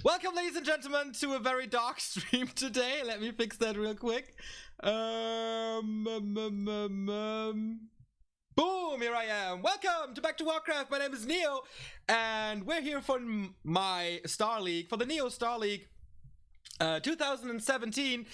Welcome, ladies and gentlemen, to a very dark stream today. Let me fix that real quick. Boom, here I am. Welcome to Back to Warcraft. My name is Neo, and we're here for my Star League, for the Neo Star League 2017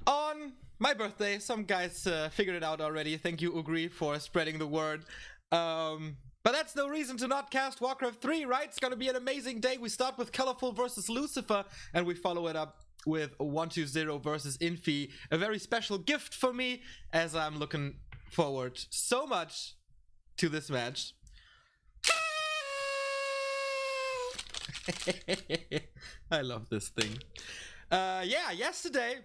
on my birthday. Some guys figured it out already. Thank you, Ugri, for spreading the word. But that's no reason to not cast Warcraft 3, right? It's gonna be an amazing day. We start with Colorful versus Lucifer, and we follow it up with 120 versus Infi. A very special gift for me, as I'm looking forward so much to this match. I love this thing. Yeah, yesterday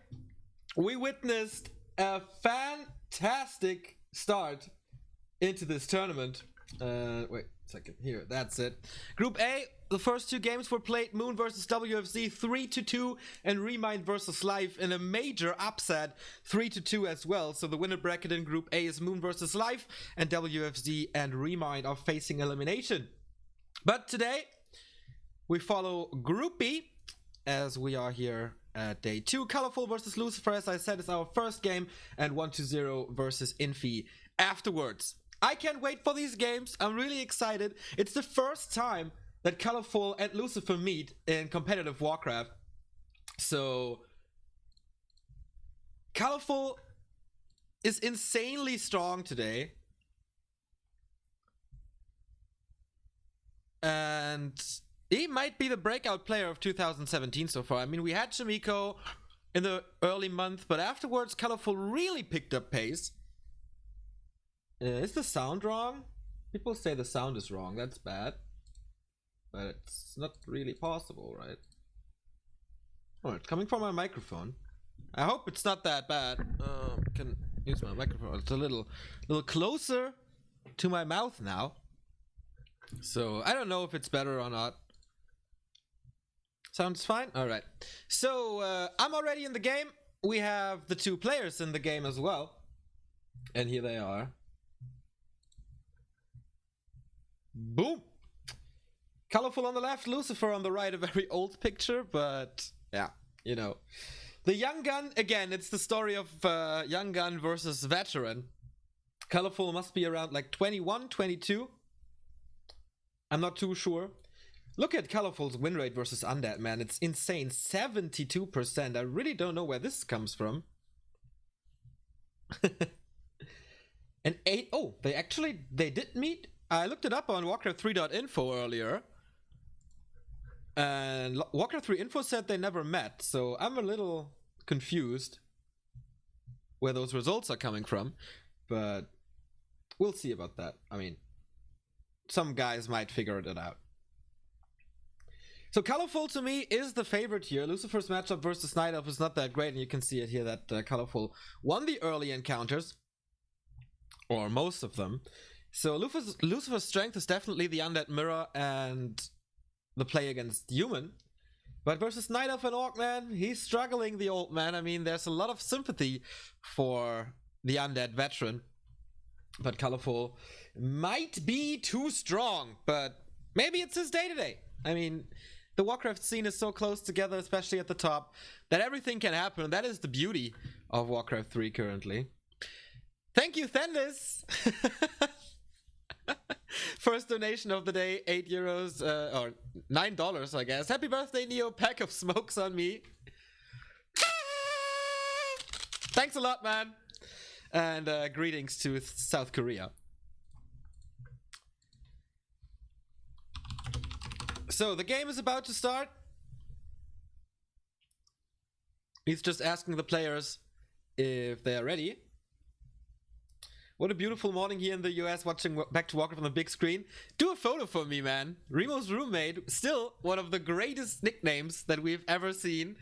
we witnessed a fantastic start into this tournament. Wait a second, here, that's it. Group A, the first two games were played: Moon versus WFZ 3-2, and Remind versus Life in a major upset 3-2 as well. So the winner bracket in Group A is Moon versus Life, and WFZ and Remind are facing elimination. But today we follow Group B, as we are here at day 2. Colorful versus Lucifer, as I said, is our first game, and 120 versus Infi afterwards. I can't wait for these games. I'm really excited. It's the first time that Colorful and Lucifer meet in competitive Warcraft. So Colorful is insanely strong today. And he might be the breakout player of 2017 so far. I mean, we had Shamiko in the early month, but afterwards Colorful really picked up pace. Is the sound wrong? People say the sound is wrong. That's bad. But it's not really possible, right? Oh, it's coming from my microphone. I hope it's not that bad. I can use my microphone. It's a little closer to my mouth now. So I don't know if it's better or not. Sounds fine? Alright. So I'm already in the game. We have the two players in the game as well. And here they are. Boom! Colorful on the left, Lucifer on the right. A very old picture, but yeah, you know. The young gun, again, it's the story of young gun versus veteran. Colorful must be around like 21, 22. I'm not too sure. Look at Colorful's win rate versus Undead, man. It's insane. 72%. I really don't know where this comes from. And 8. Oh, they did meet. I looked it up on Warcraft3.info earlier. And Warcraft3 info said they never met. So I'm a little confused where those results are coming from. But we'll see about that. I mean, some guys might figure it out. So Colorful to me is the favorite here. Lucifer's matchup versus Night Elf is not that great, and you can see it here that Colorful won the early encounters, or most of them. So Lucifer's strength is definitely the Undead Mirror and the play against Human. But versus Night Elf and Orc, man, he's struggling, the old man. I mean, there's a lot of sympathy for the Undead veteran. But Colorful might be too strong, but maybe it's his day today. I mean, the Warcraft scene is so close together, especially at the top, that everything can happen. And that is the beauty of Warcraft 3 currently. Thank you, Thendis! First donation of the day, €8, or $9, I guess. Happy birthday, Neo. Pack of smokes on me. Thanks a lot, man. And greetings to South Korea. So the game is about to start. He's just asking the players if they are ready. What a beautiful morning here in the US, watching Back to Warcraft on the big screen. Do a photo for me, man. Remo's roommate, still one of the greatest nicknames that we've ever seen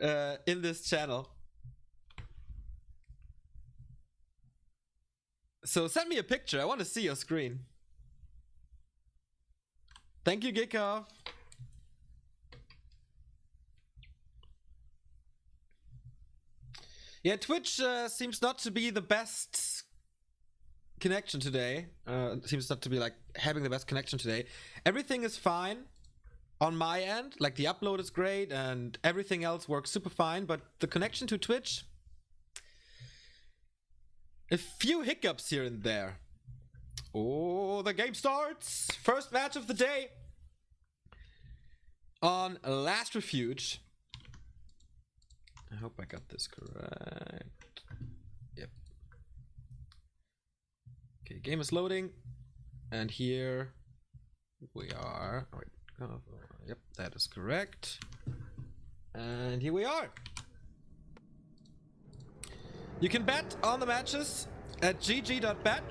in this channel. So send me a picture. I want to see your screen. Thank you, Gikov. Yeah, Twitch seems not to be the best connection today. Seems not to be like having the best connection today. Everything is fine on my end. Like, the upload is great and everything else works super fine, but the connection to Twitch, a few hiccups here and there. Oh, the game starts! First match of the day on Last Refuge. I hope I got this correct. Yep. Okay, game is loading. And here we are. Oh, wait. Oh, yep, that is correct. And here we are. You can bet on the matches at gg.bet.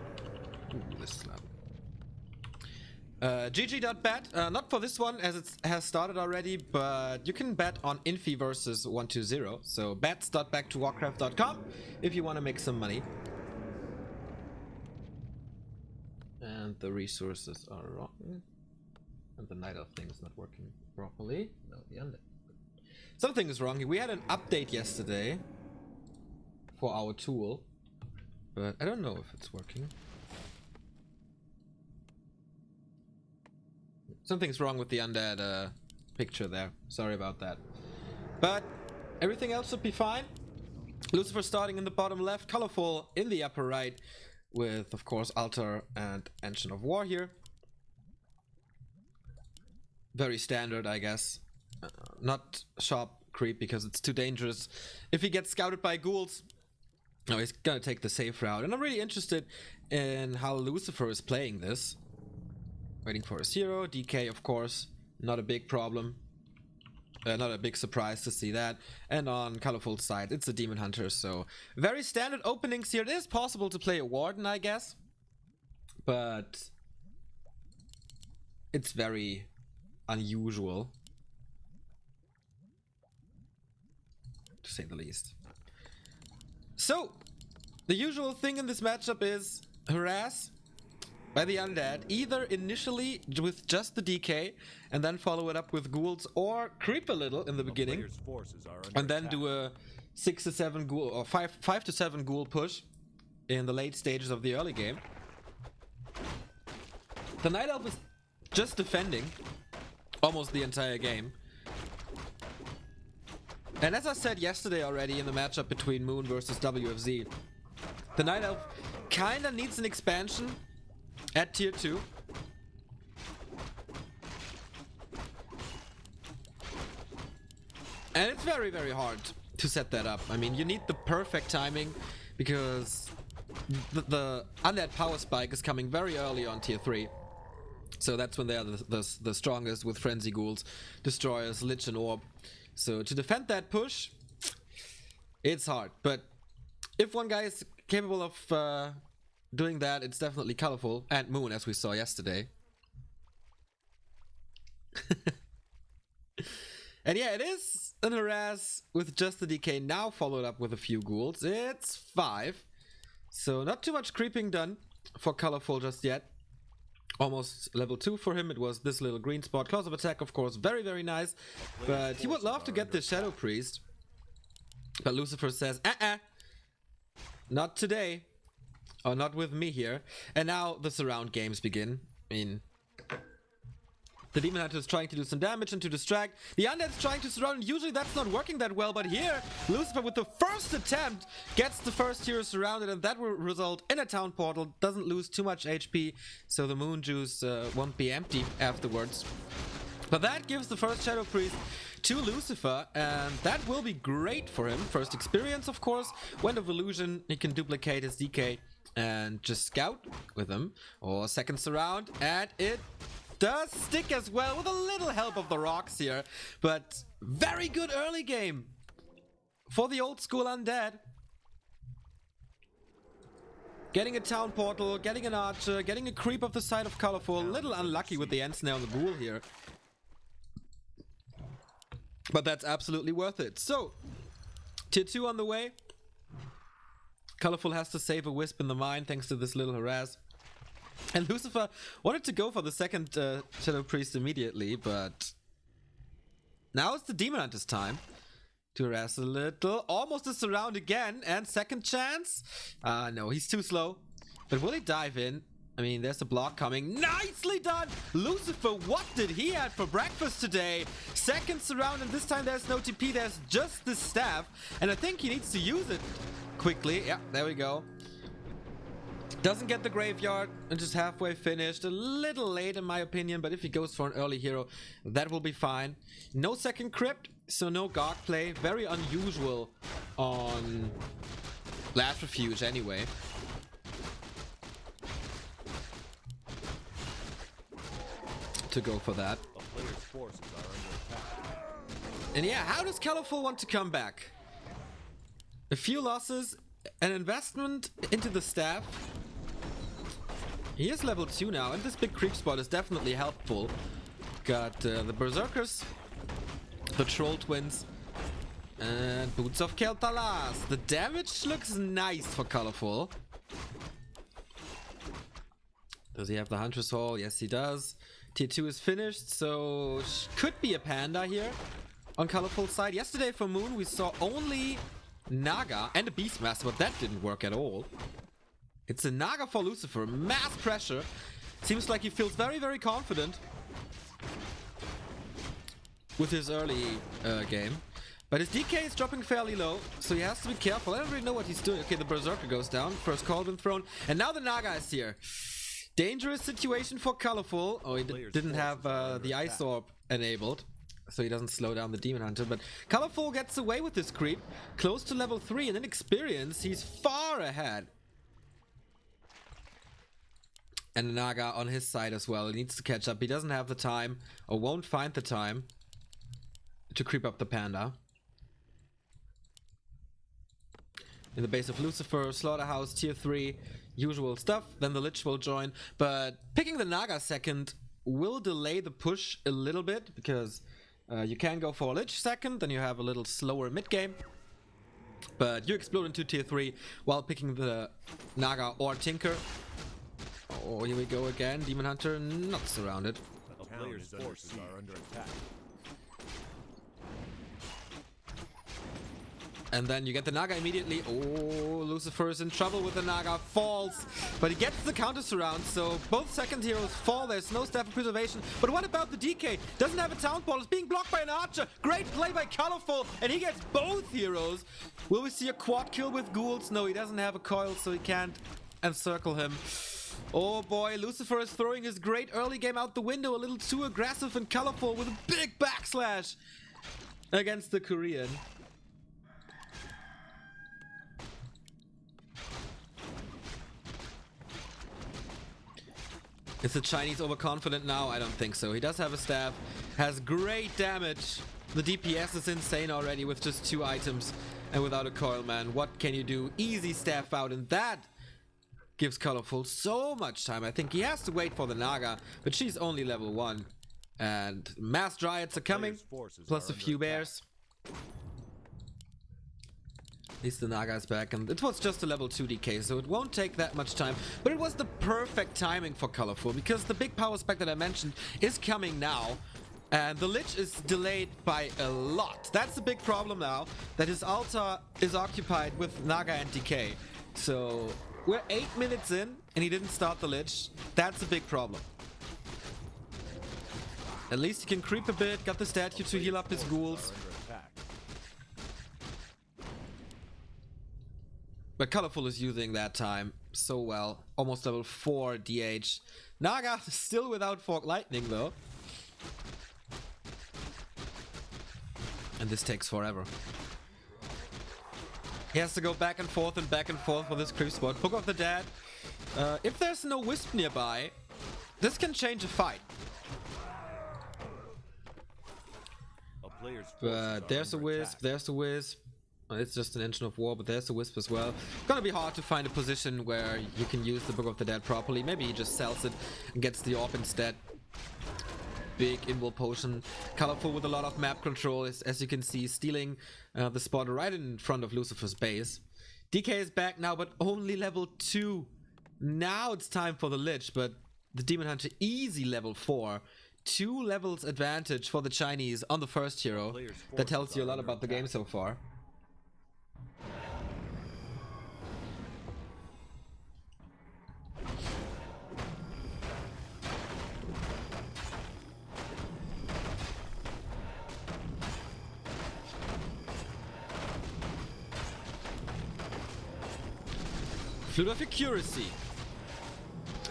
Ooh, this is loud. gg.bet, not for this one as it has started already, but you can bet on Infi versus 120. So bets.backtowarcraft.com if you want to make some money. And the resources are wrong. And the night elf thing is not working properly. No, the undead. Something is wrong here. We had an update yesterday for our tool, but I don't know if it's working. Something's wrong with the undead picture there. Sorry about that. But everything else should be fine. Lucifer starting in the bottom left, Colorful in the upper right, with, of course, Altar and Engine of War here. Very standard, I guess. Not sharp creep because it's too dangerous. If he gets scouted by ghouls, no, he's gonna take the safe route. And I'm really interested in how Lucifer is playing this. Waiting for his hero. DK, of course, not a big problem. Not a big surprise to see that. And on Colorful's side, it's a Demon Hunter, so very standard openings here. It is possible to play a Warden, I guess, but it's very unusual, to say the least. So, the usual thing in this matchup is harass by the undead, either initially with just the DK and then follow it up with ghouls, or creep a little in the beginning and then do a 6 to 7 ghoul or 5 to 7 ghoul push in the late stages of the early game. The Night Elf is just defending almost the entire game. And as I said yesterday already in the matchup between Moon versus WFZ, the Night Elf kinda needs an expansion at tier 2. And it's very, very hard to set that up. I mean, you need the perfect timing because the undead power spike is coming very early on tier 3. So that's when they are the strongest with Frenzy Ghouls, Destroyers, Lich and Orb. So to defend that push, it's hard. But if one guy is capable of doing that, it's definitely Colorful and Moon, as we saw yesterday. And yeah, it is an harass with just the DK now followed up with a few ghouls. It's 5. So not too much creeping done for Colorful just yet. Almost level 2 for him. It was this little green spot. Close of attack, of course, very, very nice. But he would love to get the Shadow Priest. But Lucifer says, not today. Or not with me here. And now the surround games begin. I mean, the Demon Hunter is trying to do some damage and to distract. The Undead is trying to surround. Usually that's not working that well. But here, Lucifer with the first attempt gets the first hero surrounded. And that will result in a town portal. Doesn't lose too much HP. So the Moon Juice won't be empty afterwards. But that gives the first Shadow Priest to Lucifer, and that will be great for him. First experience, of course. Wind of Illusion, he can duplicate his DK and just scout with him. Or second surround, and it does stick as well with a little help of the rocks here. But very good early game for the old school undead. Getting a town portal, getting an archer, getting a creep off the side of Colorful. A little unlucky with the end snare on the ghoul here. But that's absolutely worth it. So, tier 2 on the way. Colorful has to save a wisp in the mine thanks to this little harass. And Lucifer wanted to go for the second Shadow Priest immediately, but now it's the Demon Hunter's time to harass a little. Almost a surround again, and second chance. No, he's too slow. But will he dive in? I mean, there's a block coming. Nicely done! Lucifer, what did he have for breakfast today? Second surround, and this time there's no TP, there's just the staff. And I think he needs to use it quickly. Yeah, there we go. Doesn't get the graveyard and just halfway finished. A little late in my opinion, but if he goes for an early hero, that will be fine. No second crypt, so no Gog play. Very unusual on Last Refuge anyway. To go for that. And yeah, how does Colorful want to come back? A few losses, an investment into the staff. He is level 2 now, and this big creep spot is definitely helpful. Got the Berserkers, the Troll Twins, and Boots of Kel'Thalas. The damage looks nice for Colorful. Does he have the Hunter's Hall? Yes, he does. Tier 2 is finished, so could be a Panda here on Colorful side. Yesterday for Moon, we saw only Naga and a Beastmaster, but that didn't work at all. It's a Naga for Lucifer. Mass pressure. Seems like he feels very, very confident with his early game. But his DK is dropping fairly low, so he has to be careful. I don't really know what he's doing. Okay, the Berserker goes down. First Cauldron thrown. And now the Naga is here. Dangerous situation for Colorful. Oh, he didn't have the Ice Orb enabled, so he doesn't slow down the Demon Hunter. But Colorful gets away with this creep. Close to level 3, and in experience, he's far ahead. And Naga on his side as well. He needs to catch up. He doesn't have the time, or won't find the time, to creep up the Panda. In the base of Lucifer, Slaughterhouse, tier 3, usual stuff. Then the Lich will join. But picking the Naga second will delay the push a little bit, because you can go for a Lich second, then you have a little slower mid-game. But you explode into tier 3 while picking the Naga or Tinker. Oh, here we go again. Demon Hunter not surrounded. A player's forces are under attack. And then you get the Naga immediately. Oh, Lucifer is in trouble with the Naga. Falls. But he gets the counter surround, so both second heroes fall. There's no Staff of Preservation. But what about the DK? Doesn't have a Town Ball. It's being blocked by an Archer. Great play by Colorful. And he gets both heroes. Will we see a quad kill with Ghouls? No, he doesn't have a coil, so he can't encircle him. Oh boy, Lucifer is throwing his great early game out the window. A little too aggressive and Colorful with a big backslash against the Korean. Is the Chinese overconfident now? I don't think so. He does have a staff, has great damage. The DPS is insane already with just 2 items and without a coil, man. What can you do? Easy staff out, and that gives Colorful so much time. I think he has to wait for the Naga, but she's only level 1. And mass Dryads are coming, plus a few bears. At least the Naga is back, and it was just a level 2 DK, so it won't take that much time. But it was the perfect timing for Colorful, because the big power spec that I mentioned is coming now. And the Lich is delayed by a lot. That's the big problem now, that his altar is occupied with Naga and DK. So we're 8 minutes in, and he didn't start the Lich. That's a big problem. At least he can creep a bit, got the statue to heal up his ghouls. But Colorful is using that time so well. Almost level 4 DH. Naga still without Fork Lightning though. And this takes forever. He has to go back and forth for this creep spot. Book of the Dead. If there's no Wisp nearby, this can change a fight. But there's a Wisp, there's a Wisp. It's just an engine of war, but there's a Wisp as well. Gonna be hard to find a position where you can use the Book of the Dead properly. Maybe he just sells it and gets the orb instead. Big invul potion. Colorful with a lot of map control, as you can see, stealing the spot right in front of Lucifer's base. DK is back now, but only level 2. Now it's time for the Lich, but the Demon Hunter easy level 4. 2 levels advantage for the Chinese on the first hero. That tells you a lot about the game so far. Flute of Accuracy.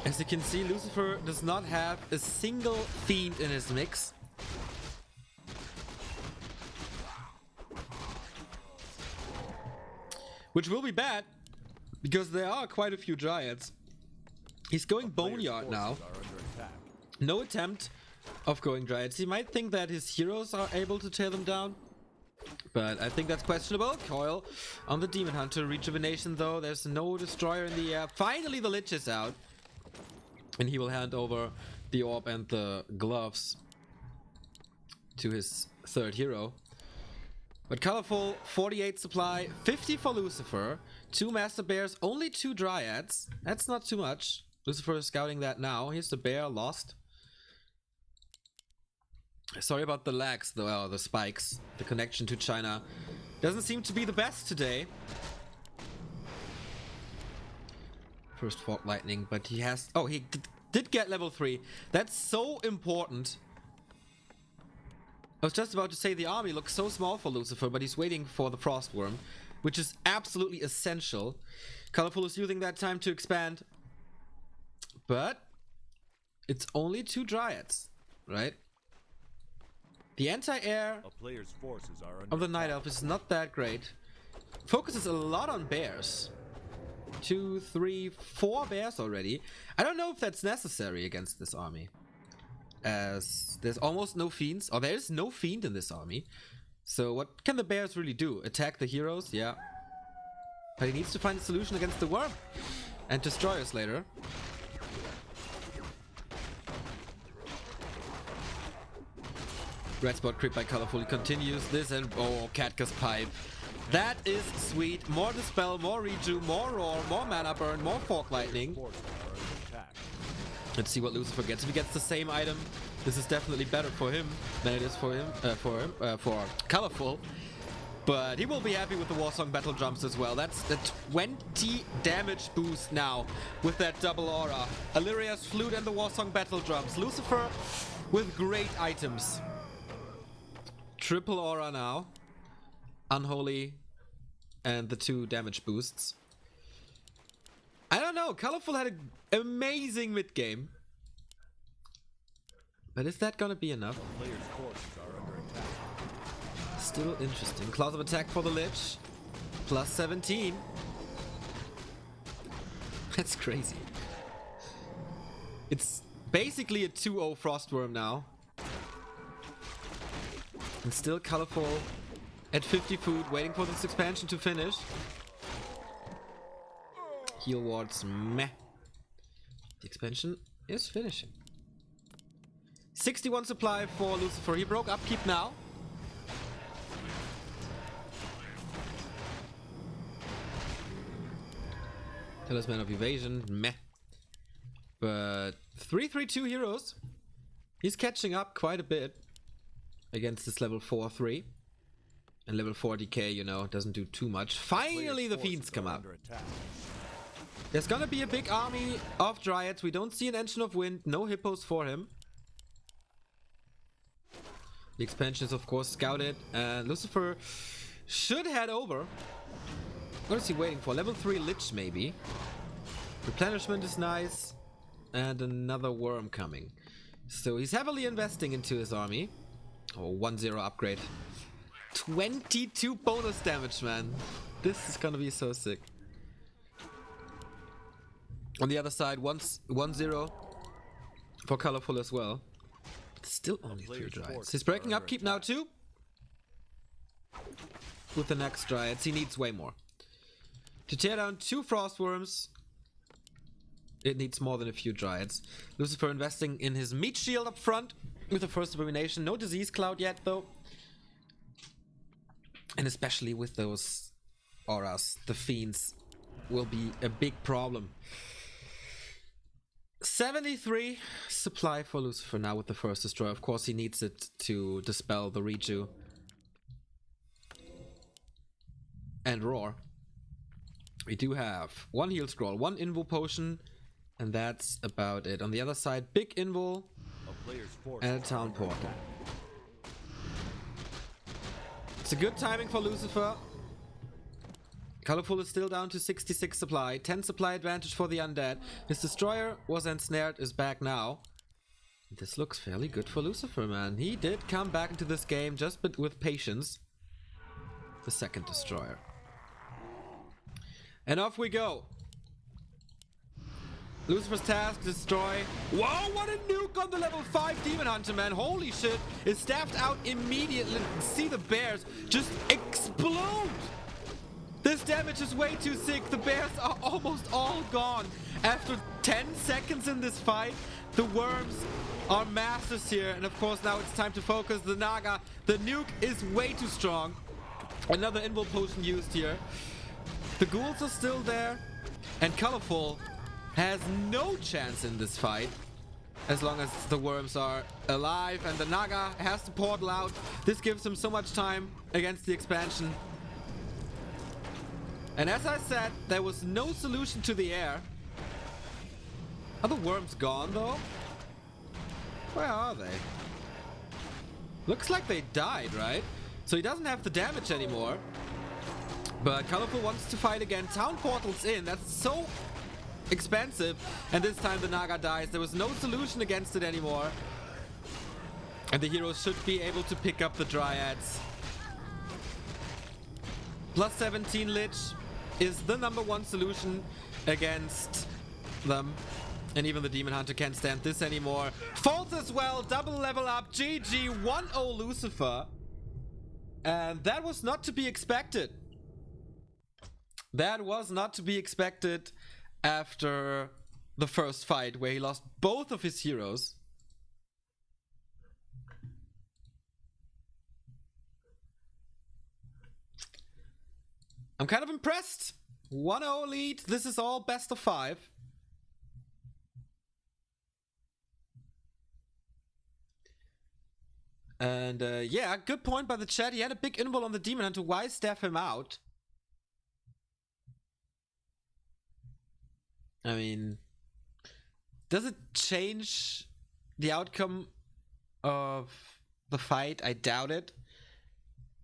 As you can see, Lucifer does not have a single fiend in his mix. Which will be bad, because there are quite a few Dryads. He's going Boneyard now. No attempt of going Dryads. He might think that his heroes are able to tear them down, but I think that's questionable. Coil on the Demon Hunter. Rejuvenation though, there's no Destroyer in the air. Finally the Lich is out. And he will hand over the Orb and the Gloves to his third hero. But colorful, 48 supply, 50 for Lucifer, 2 Master Bears, only 2 Dryads. That's not too much. Lucifer is scouting that now. Here's the bear, lost. Sorry about the lags, though, the spikes. The connection to China doesn't seem to be the best today. First Fork Lightning, but he has... Oh, he did get level 3. That's so important. I was just about to say the army looks so small for Lucifer, but he's waiting for the Frostworm, which is absolutely essential. Colorful is using that time to expand. But it's only 2 Dryads, right? The anti-air of the Night Elf is not that great. Focuses a lot on bears. 2, 3, 4 bears already. I don't know if that's necessary against this army, as there's almost no fiends, or there's no fiend in this army. So what can the bears really do? Attack the heroes? Yeah. But he needs to find a solution against the worm and destroy us later. Red spot creep by Colorful. He continues this, and oh, Katka's Pipe. That is sweet. More Dispel, more Reju, more Roar, more Mana Burn, more Fork Lightning. Let's see what Lucifer gets. If he gets the same item, this is definitely better for him than it is for for Colorful. But he will be happy with the Warsong Battle Drums as well. That's the 20 damage boost now with that double aura. Illyria's Flute and the Warsong Battle Drums. Lucifer with great items. Triple aura now. Unholy and the 2 damage boosts. I don't know. Colorful had an amazing mid game, but is that gonna be enough? Still interesting. Claws of attack for the Lich. Plus 17. That's crazy. It's basically a 2-0 Frostworm now. And still Colorful at 50 food, waiting for this expansion to finish. Heal wards, meh. The expansion is finishing. 61 supply for Lucifer. He broke upkeep now. Talisman of Evasion, meh. But 3-3-2 heroes. He's catching up quite a bit against this level 4-3. And level 4 DK, you know, doesn't do too much. Finally the fiends come up. There's gonna be a big army of Dryads. We don't see an Engine of Wind. No hippos for him. The expansion is of course scouted. And Lucifer should head over. What is he waiting for? Level 3 Lich maybe. Replenishment is nice. And another worm coming. So he's heavily investing into his army. Oh, 1-0 upgrade. 22 bonus damage, man. This is gonna be so sick. On the other side, 1-0 for Colorful as well. But still only 3 Dryads. He's breaking upkeep now too. With the next Dryads, he needs way more. To tear down 2 Frostworms, it needs more than a few Dryads. Lucifer investing in his meat shield up front with the first Abomination. No Disease Cloud yet though. And especially with those auras, the fiends will be a big problem. 73 supply for Lucifer now with the first Destroyer. Of course he needs it to dispel the Reju. And Roar. We do have 1 Heal Scroll, 1 Invo Potion, and that's about it. On the other side, big Invo and a Town Portal. It's a good timing for Lucifer. Colorful is still down to 66 supply. 10 supply advantage for the undead. His destroyer was ensnared, is back now. This looks fairly good for Lucifer, man. He did come back into this game just with patience. The second destroyer. And off we go. Lucifer's task, destroy. Whoa, what a nuke on the level 5 Demon Hunter, man. Holy shit. It's staffed out immediately. See the bears just explode. This damage is way too sick. The bears are almost all gone. After 10 seconds in this fight, the worms are masters here. And of course, now it's time to focus the Naga. The nuke is way too strong. Another invul potion used here. The ghouls are still there. And Colorful has no chance in this fight. As long as the worms are alive. And the Naga has to portal out. This gives him so much time against the expansion. And as I said, there was no solution to the air. Are the worms gone though? Where are they? Looks like they died, right? So he doesn't have the damage anymore. But Colorful wants to fight again. Town portals in. That's so expensive. And this time the Naga dies. There was no solution against it anymore. And the heroes should be able to pick up the Dryads. Plus 17 Lich is the #1 solution against them. And even the Demon Hunter can't stand this anymore. Falls as well, double level up, GG, 1-0 Lucifer. And that was not to be expected. That was not to be expected after the first fight where he lost both of his heroes. I'm kind of impressed. 1-0 lead. This is all best of 5. And yeah, good point by the chat. He had a big invul on the Demon Hunter. Why staff him out? I mean, does it change the outcome of the fight? I doubt it.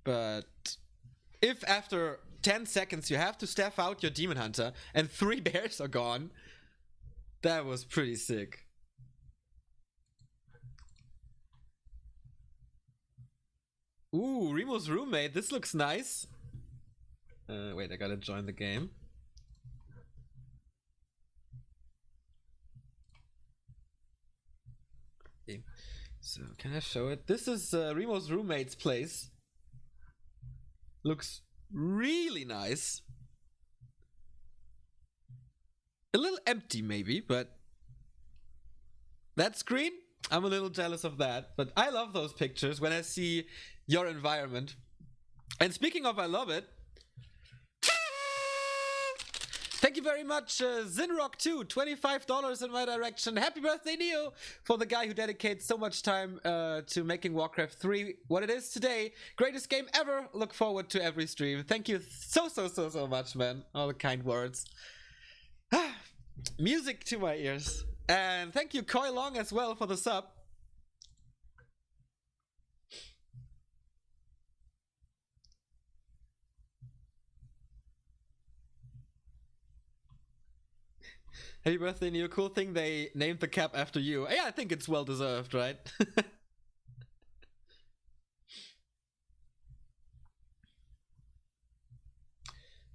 But if after 10 seconds you have to staff out your Demon Hunter and 3 bears are gone, that was pretty sick. Ooh, Remo's roommate. This looks nice. Wait, I gotta join the game. Okay. So, can I show it? This is Remo's roommate's place. Looks really nice. A little empty maybe, but that screen, I'm a little jealous of that. But I love those pictures when I see your environment. And speaking of I love it, thank you very much, Zinrock2, $25 in my direction. Happy birthday, Neo, for the guy who dedicates so much time to making Warcraft 3 what it is today. Greatest game ever. Look forward to every stream. Thank you so much, man. All the kind words. Music to my ears. And thank you, Koi Long, as well, for the sub. Happy birthday, Neo. Cool thing they named the cap after you. Yeah, I think it's well deserved, right?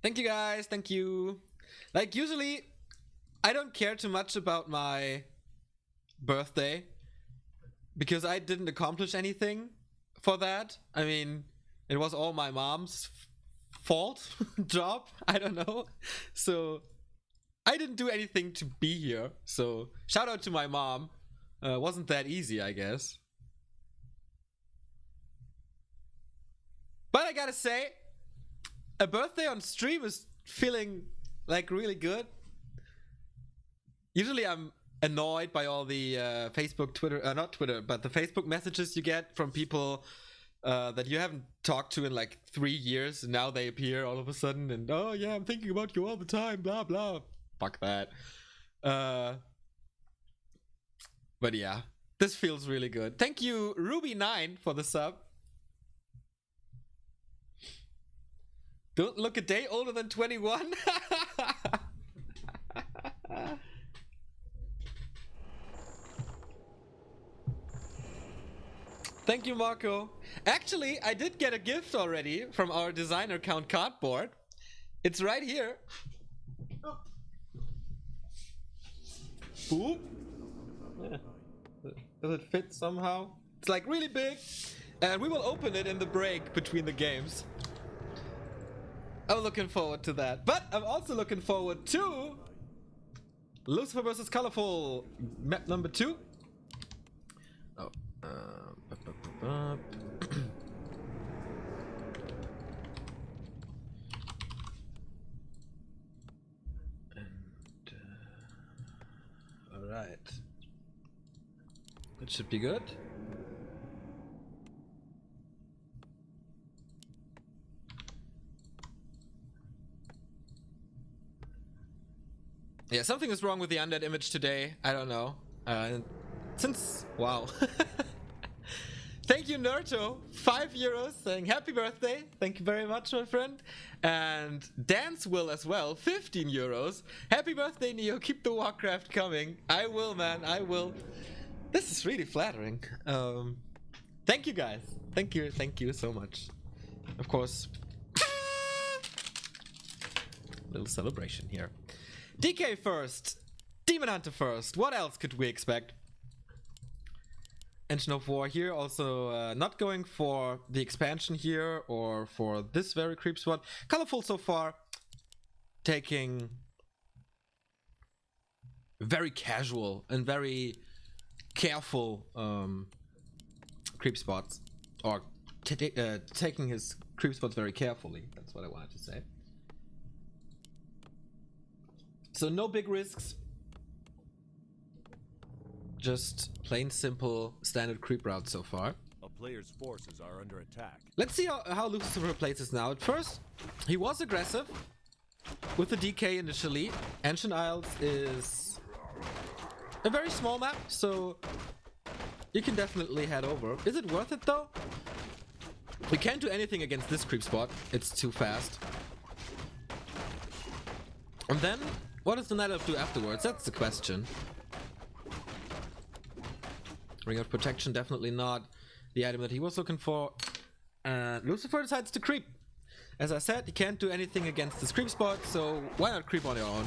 Thank you, guys. Thank you. Like, usually, I don't care too much about my birthday because I didn't accomplish anything for that. I mean, it was all my mom's fault, job. I don't know. So I didn't do anything to be here, so shout out to my mom. Wasn't that easy, I guess. But I gotta say, a birthday on stream is feeling like really good. Usually I'm annoyed by all the Facebook, Twitter, not Twitter, but the Facebook messages you get from people that you haven't talked to in like 3 years, and now they appear all of a sudden and, oh yeah, I'm thinking about you all the time, blah blah. Fuck that. But yeah, this feels really good. Thank you, Ruby9, for the sub. Don't look a day older than 21. Thank you, Marco. Actually, I did get a gift already from our designer Count Cardboard. It's right here. Ooh. Yeah. Does it fit somehow? It's like really big. And we will open it in the break between the games. I'm looking forward to that. But I'm also looking forward to Lucifer versus Colorful map number 2. Oh. Alright. That should be good. Yeah, something is wrong with the undead image today. I don't know. Wow. Thank you, Nerto. €5 saying happy birthday. Thank you very much, my friend. And Dance Will as well, €15. Happy birthday, Neo. Keep the Warcraft coming. I will, man. I will. This is really flattering. Thank you, guys. Thank you so much. Of course. Little celebration here. DK first. Demon Hunter first. What else could we expect? Engine of War here, also not going for the expansion here or for this very creep spot. Colorful so far, taking very casual and very careful creep spots, or taking his creep spots very carefully. That's what I wanted to say. So no big risks. Just plain simple standard creep route so far. A player's forces are under attack. Let's see how Lucifer plays this now. At first, he was aggressive with the DK initially. Ancient Isles is a very small map, so you can definitely head over. Is it worth it though? We can't do anything against this creep spot. It's too fast. And then, what does the Night Elf do afterwards? That's the question. Ring of Protection, definitely not the item that he was looking for. Lucifer decides to creep. As I said, he can't do anything against this creep spot, so why not creep on your own?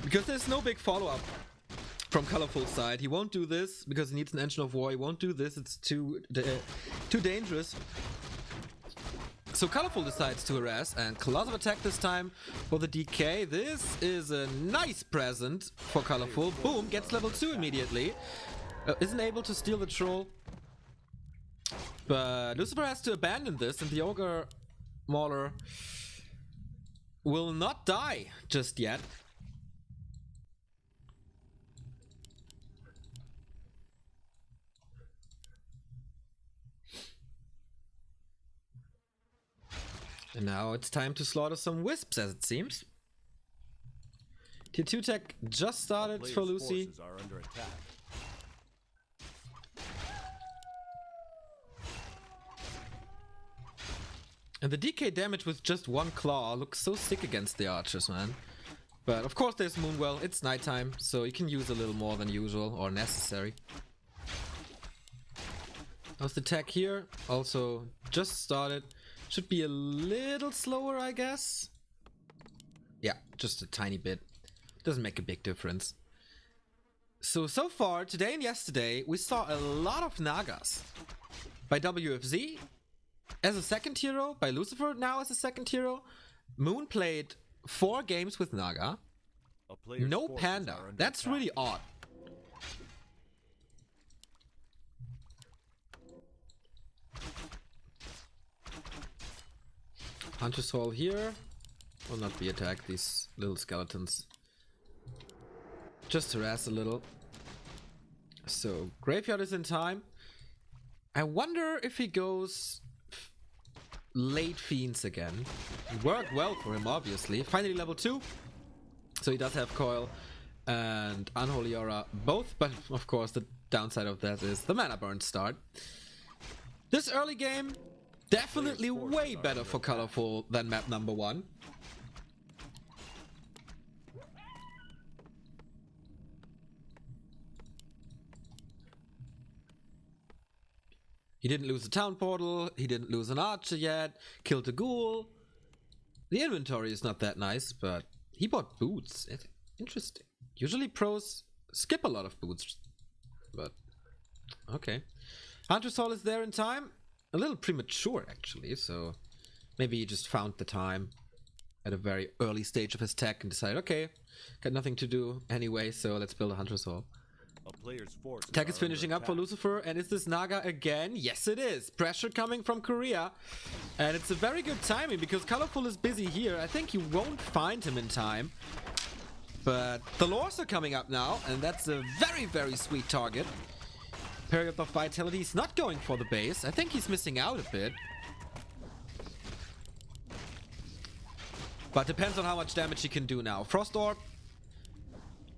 Because there's no big follow-up from Colorful side. He won't do this because he needs an Engine of War. He won't do this, it's too dangerous. So Colorful decides to harass, and Colossal attack this time for the DK. This is a nice present for Colorful. Boom, gets level 2 immediately. Isn't able to steal the troll. But Lucifer has to abandon this, and the Ogre Mauler will not die just yet. And now it's time to slaughter some wisps, as it seems. Tier 2 tech just started for Lucy. Are under attack. And the DK damage with just one claw looks so sick against the archers, man. But of course there's Moonwell, it's nighttime, so you can use a little more than usual or necessary. How's the tech here? Also just started. Should be a little slower, I guess. Yeah, just a tiny bit. Doesn't make a big difference. So far, today and yesterday, we saw a lot of Nagas. By WFZ, as a second hero, by Lucifer now as a second hero. Moon played 4 games with Naga. No Panda. That's really odd. Hunter's Hall here. Will not be attacked, these little skeletons. Just harass a little. So, Graveyard is in time. I wonder if he goes late Fiends again. It worked well for him, obviously. Finally level 2. So he does have Coil and Unholy Aura both, but of course the downside of that is the mana burn start. This early game, Definitely way better for Colorful than map number 1. He didn't lose a town portal, he didn't lose an archer yet, killed a ghoul. The inventory is not that nice, but he bought boots. Interesting. Usually pros skip a lot of boots, but okay. Hunter's Hall is there in time. A little premature, actually, so maybe he just found the time at a very early stage of his tech and decided, okay, got nothing to do anyway, so let's build a Hunter's Hall. A player's force Tech is finishing up for Lucifer, and is this Naga again? Yes, it is. Pressure coming from Korea, and it's a very good timing because Colorful is busy here. I think you won't find him in time, but the lores are coming up now, and that's a very, very sweet target. Period of Vitality is not going for the base. I think he's missing out a bit. But depends on how much damage he can do now. Frost Orb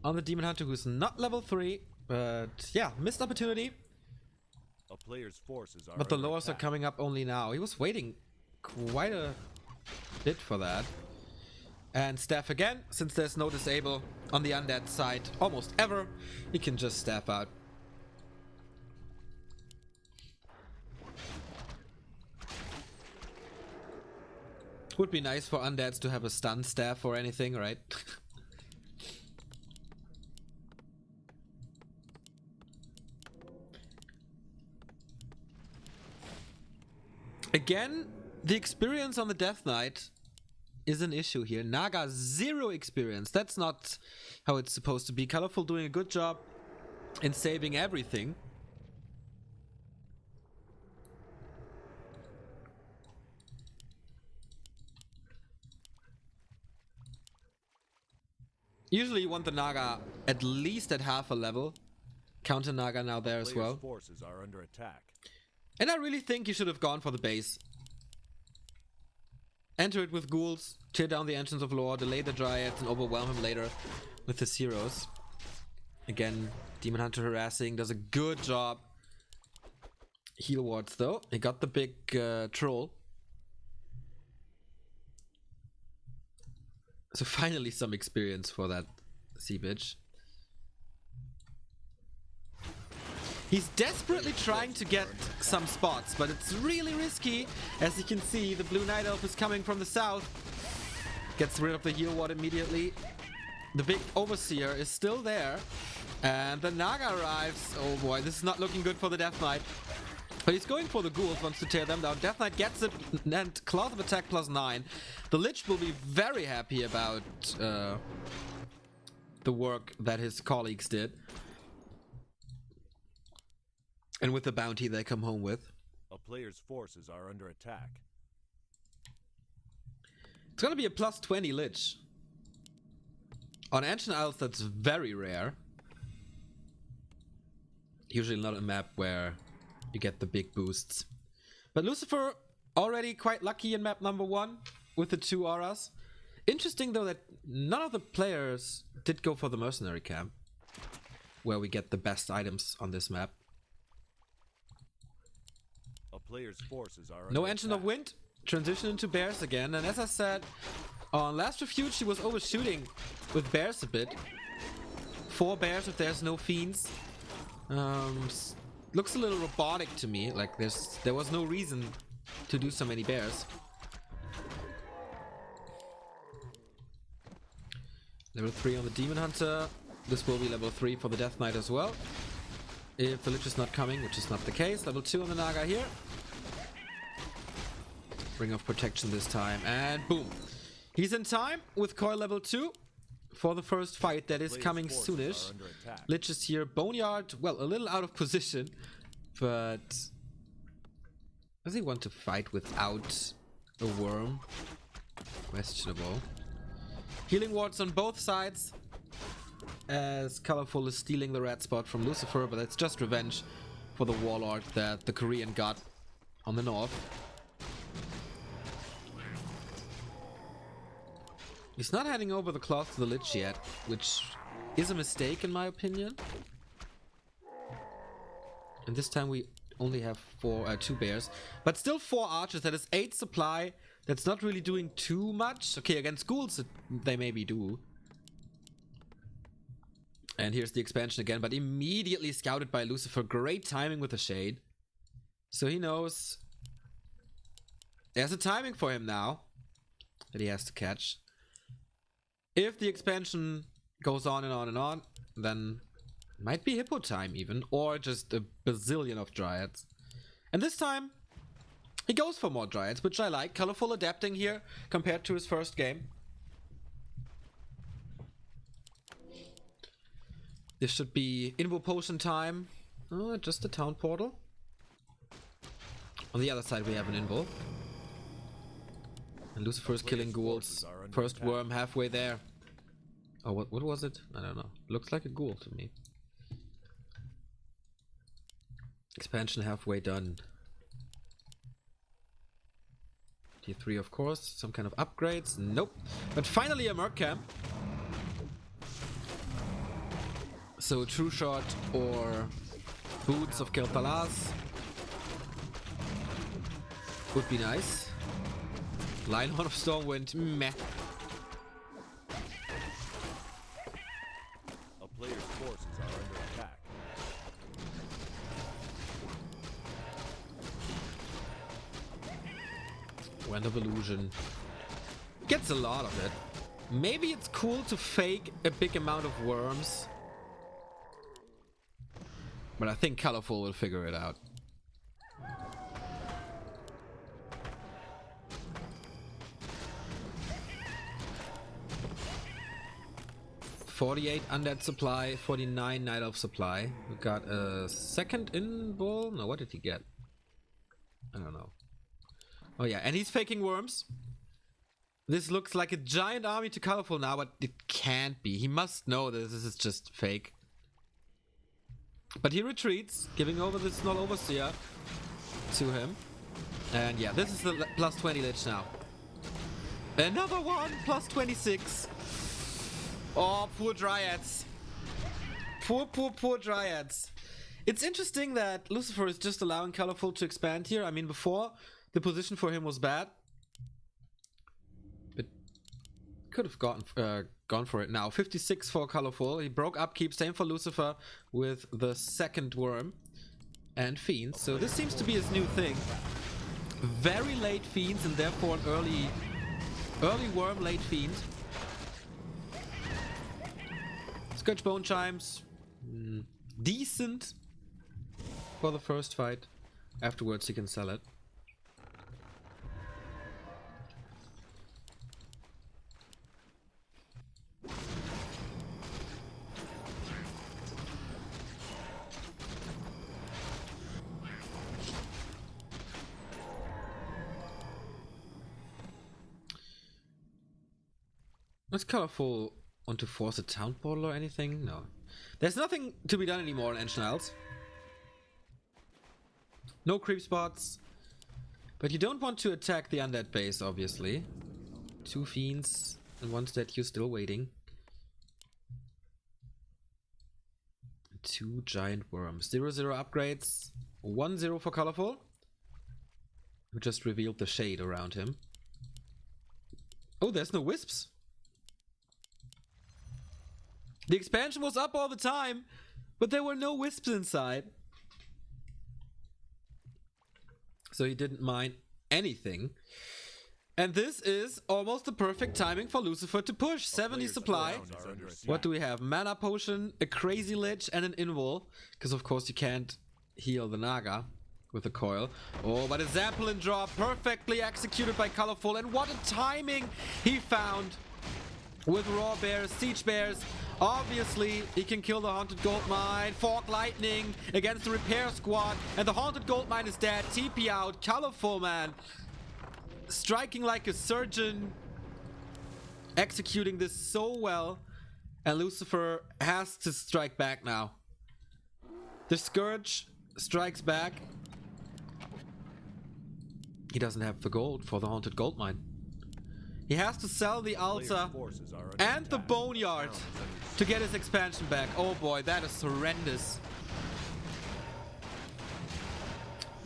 on the Demon Hunter, who's not level 3. But yeah, missed opportunity. A player's forces are but the lores are coming up only now. He was waiting quite a bit for that. And staff again, since there's no disable on the undead side almost ever, he can just staff out. Would be nice for undeads to have a stun staff or anything, right? Again, the experience on the Death Knight is an issue here. Naga 0 experience. That's not how it's supposed to be. Colorful doing a good job in saving everything. Usually you want the Naga at least at half a level. Counter Naga now there as well. Forces are under attack. And I really think you should have gone for the base. Enter it with ghouls, tear down the entrance of lore, delay the dryads, and overwhelm him later with his heroes. Again, Demon Hunter harassing, does a good job. Heal wards though. He got the big troll. So finally some experience for that sea bitch. He's desperately trying to get some spots, but it's really risky. As you can see, the Blue Night Elf is coming from the south. Gets rid of the heal ward immediately. The big Overseer is still there. And the Naga arrives. Oh boy, this is not looking good for the Death Knight. But he's going for the ghouls, wants to tear them down. Death Knight gets it, and Claws of Attack +9. The Lich will be very happy about the work that his colleagues did. And with the bounty they come home with. A player's forces are under attack. It's gonna be a +20 Lich. On Ancient Isles, that's very rare. Usually not a map where you get the big boosts. But Lucifer already quite lucky in map number 1 with the 2 auras. Interesting though that none of the players did go for the mercenary camp, where we get the best items on this map. A player's forces are No under Engine of attack. Wind, transition into bears again, and as I said, on Last Refuge she was overshooting with bears a bit. 4 bears if there's no fiends. Looks a little robotic to me, like there was no reason to do so many bears. Level 3 on the Demon Hunter. This will be level 3 for the Death Knight as well. If the Lich is not coming, which is not the case. Level 2 on the Naga here. Ring of Protection this time, and boom. He's in time with Coil level 2 for the first fight that is coming soonish. Lich is here. Boneyard, well, a little out of position, but does he want to fight without a worm? Questionable. Healing wards on both sides, as Colorful is stealing the red spot from Lucifer, but it's just revenge for the Warlord that the Korean got on the north. He's not heading over the cloth to the Lich yet, which is a mistake in my opinion. And this time we only have 2 bears. But still 4 archers. That is 8 supply. That's not really doing too much. Okay, against ghouls they maybe do. And here's the expansion again, but immediately scouted by Lucifer. Great timing with the shade. So he knows there's a timing for him now that he has to catch. If the expansion goes on and on and on, then might be hippo time even, or just a bazillion of dryads. And this time he goes for more dryads, which I like. Colorful adapting here compared to his first game. This should be Invo Potion time. Oh, just a town portal. On the other side we have an Invo. And Lucifer is killing ghouls. First worm halfway there. Oh, what was it? I don't know. Looks like a ghoul to me. Expansion halfway done. Tier 3 of course. Some kind of upgrades. Nope. But finally a Merc Camp. So True Shot or Boots of Kel'Thalas would be nice. Linehorn of Stormwind, meh. A player's forces are under attack. Wand of Illusion. Gets a lot of it. Maybe it's cool to fake a big amount of worms. But I think Colorful will figure it out. $48 undead supply, 49 Night Elf supply. We got a second Invo. No, what did he get? I don't know. Oh yeah, and he's faking worms. This looks like a giant army to Colorful now, but it can't be. He must know that this is just fake. But he retreats, giving over the Snoll Overseer to him. And yeah, this is the plus 20 Lich now. Another one, plus 26. Oh, poor Dryads. Poor Dryads. It's interesting that Lucifer is just allowing Colorful to expand here. I mean, before, the position for him was bad. But could have gone for it now. 56 for Colorful. He broke upkeep. Same for Lucifer with the second worm and Fiends. So this seems to be his new thing. Very late Fiends and therefore an early worm, late Fiend. Scourge Bone Chimes. Decent for the first fight. Afterwards he can sell it. Let's Colorful want to force a town portal or anything? No. There's nothing to be done anymore in Ancient Isles. No creep spots. But you don't want to attack the undead base, obviously. 2 Fiends and 1 statue still waiting. 2 giant worms. 0-0 upgrades. 1-0 for Colorful, who just revealed the shade around him. Oh, there's no wisps. The expansion was up all the time, but there were no wisps inside. So he didn't mind anything. And this is almost the perfect timing for Lucifer to push. 70 supply. What do we have? Mana Potion, a Crazy Lich, and an Invul. Because of course you can't heal the Naga with a coil. Oh, but a Zeppelin draw perfectly executed by Colorful. And what a timing he found with Raw Bears, Siege Bears. Obviously, he can kill the Haunted Goldmine. Fork Lightning against the Repair Squad. And the Haunted Goldmine is dead. TP out. Colorful, man. Striking like a surgeon. Executing this so well. And Lucifer has to strike back now. The Scourge strikes back. He doesn't have the gold for the Haunted Goldmine. He has to sell the altar and the Boneyard to get his expansion back. Oh boy, that is horrendous.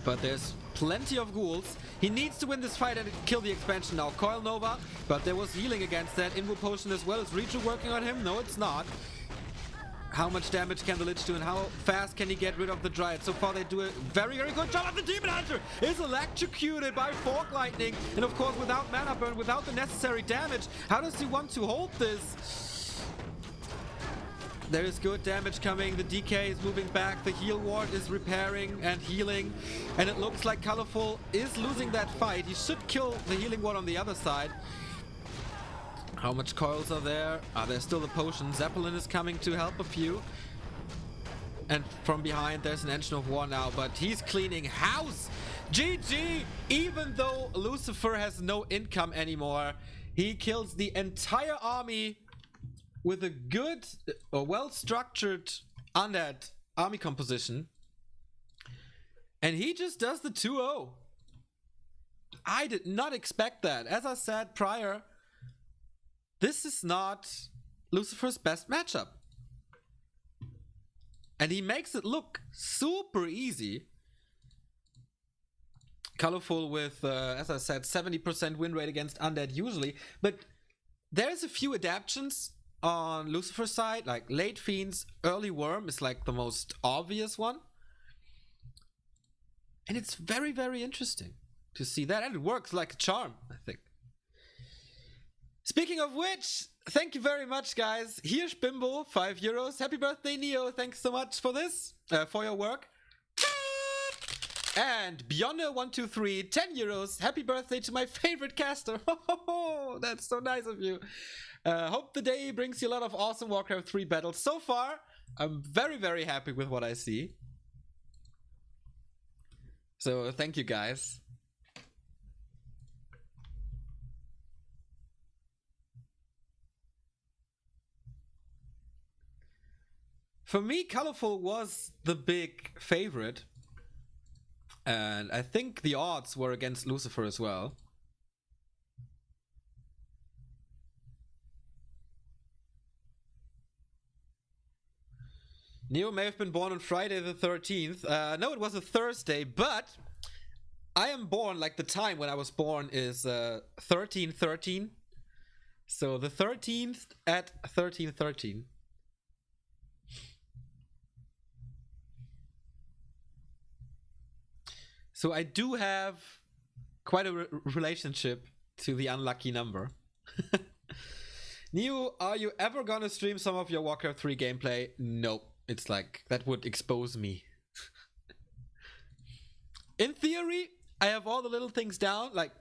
but there's plenty of ghouls. He needs to win this fight and kill the expansion now. Coil Nova, but there was healing against that. Invo Potion as well. Is Reacher working on him? No, it's not. How much damage can the Lich do and how fast can he get rid of the Dryad? So far they do a very, very good job. The Demon Hunter is electrocuted by Fork Lightning. And of course without mana burn, without the necessary damage, how does he want to hold this? There is good damage coming. The DK is moving back. The heal ward is repairing and healing. And it looks like Colorful is losing that fight. He should kill the healing ward on the other side. How much coils are there? There's still the potion. Zeppelin is coming to help a few. And from behind there's an Engine of War now, but he's cleaning house. GG! Even though Lucifer has no income anymore, he kills the entire army with a good or well-structured undead army composition. And he just does the 2-0. I did not expect that. As I said prior, this is not Lucifer's best matchup. And he makes it look super easy. Colorful with, as I said, 70% win rate against undead usually. But there's a few adaptions on Lucifer's side, like Late Fiends, Early Worm is like the most obvious one. And it's very, very interesting to see that. And it works like a charm, I think. Speaking of which, thank you very much, guys. Here's Bimbo, €5. Happy birthday, Neo. Thanks so much for this, for your work. And Beyonder123, €10. Happy birthday to my favorite caster. That's so nice of you. Hope the day brings you a lot of awesome Warcraft 3 battles. So far, I'm very, very happy with what I see. So thank you, guys. For me, Colorful was the big favorite. And I think the odds were against Lucifer as well. Neo may have been born on Friday the 13th. No, it was a Thursday, but I am born, like the time when I was born is 1313. So the 13th at 1313. So I do have quite a relationship to the unlucky number. Neo, are you ever gonna stream some of your Warcraft 3 gameplay? Nope. It's like, that would expose me. In theory, I have all the little things down, like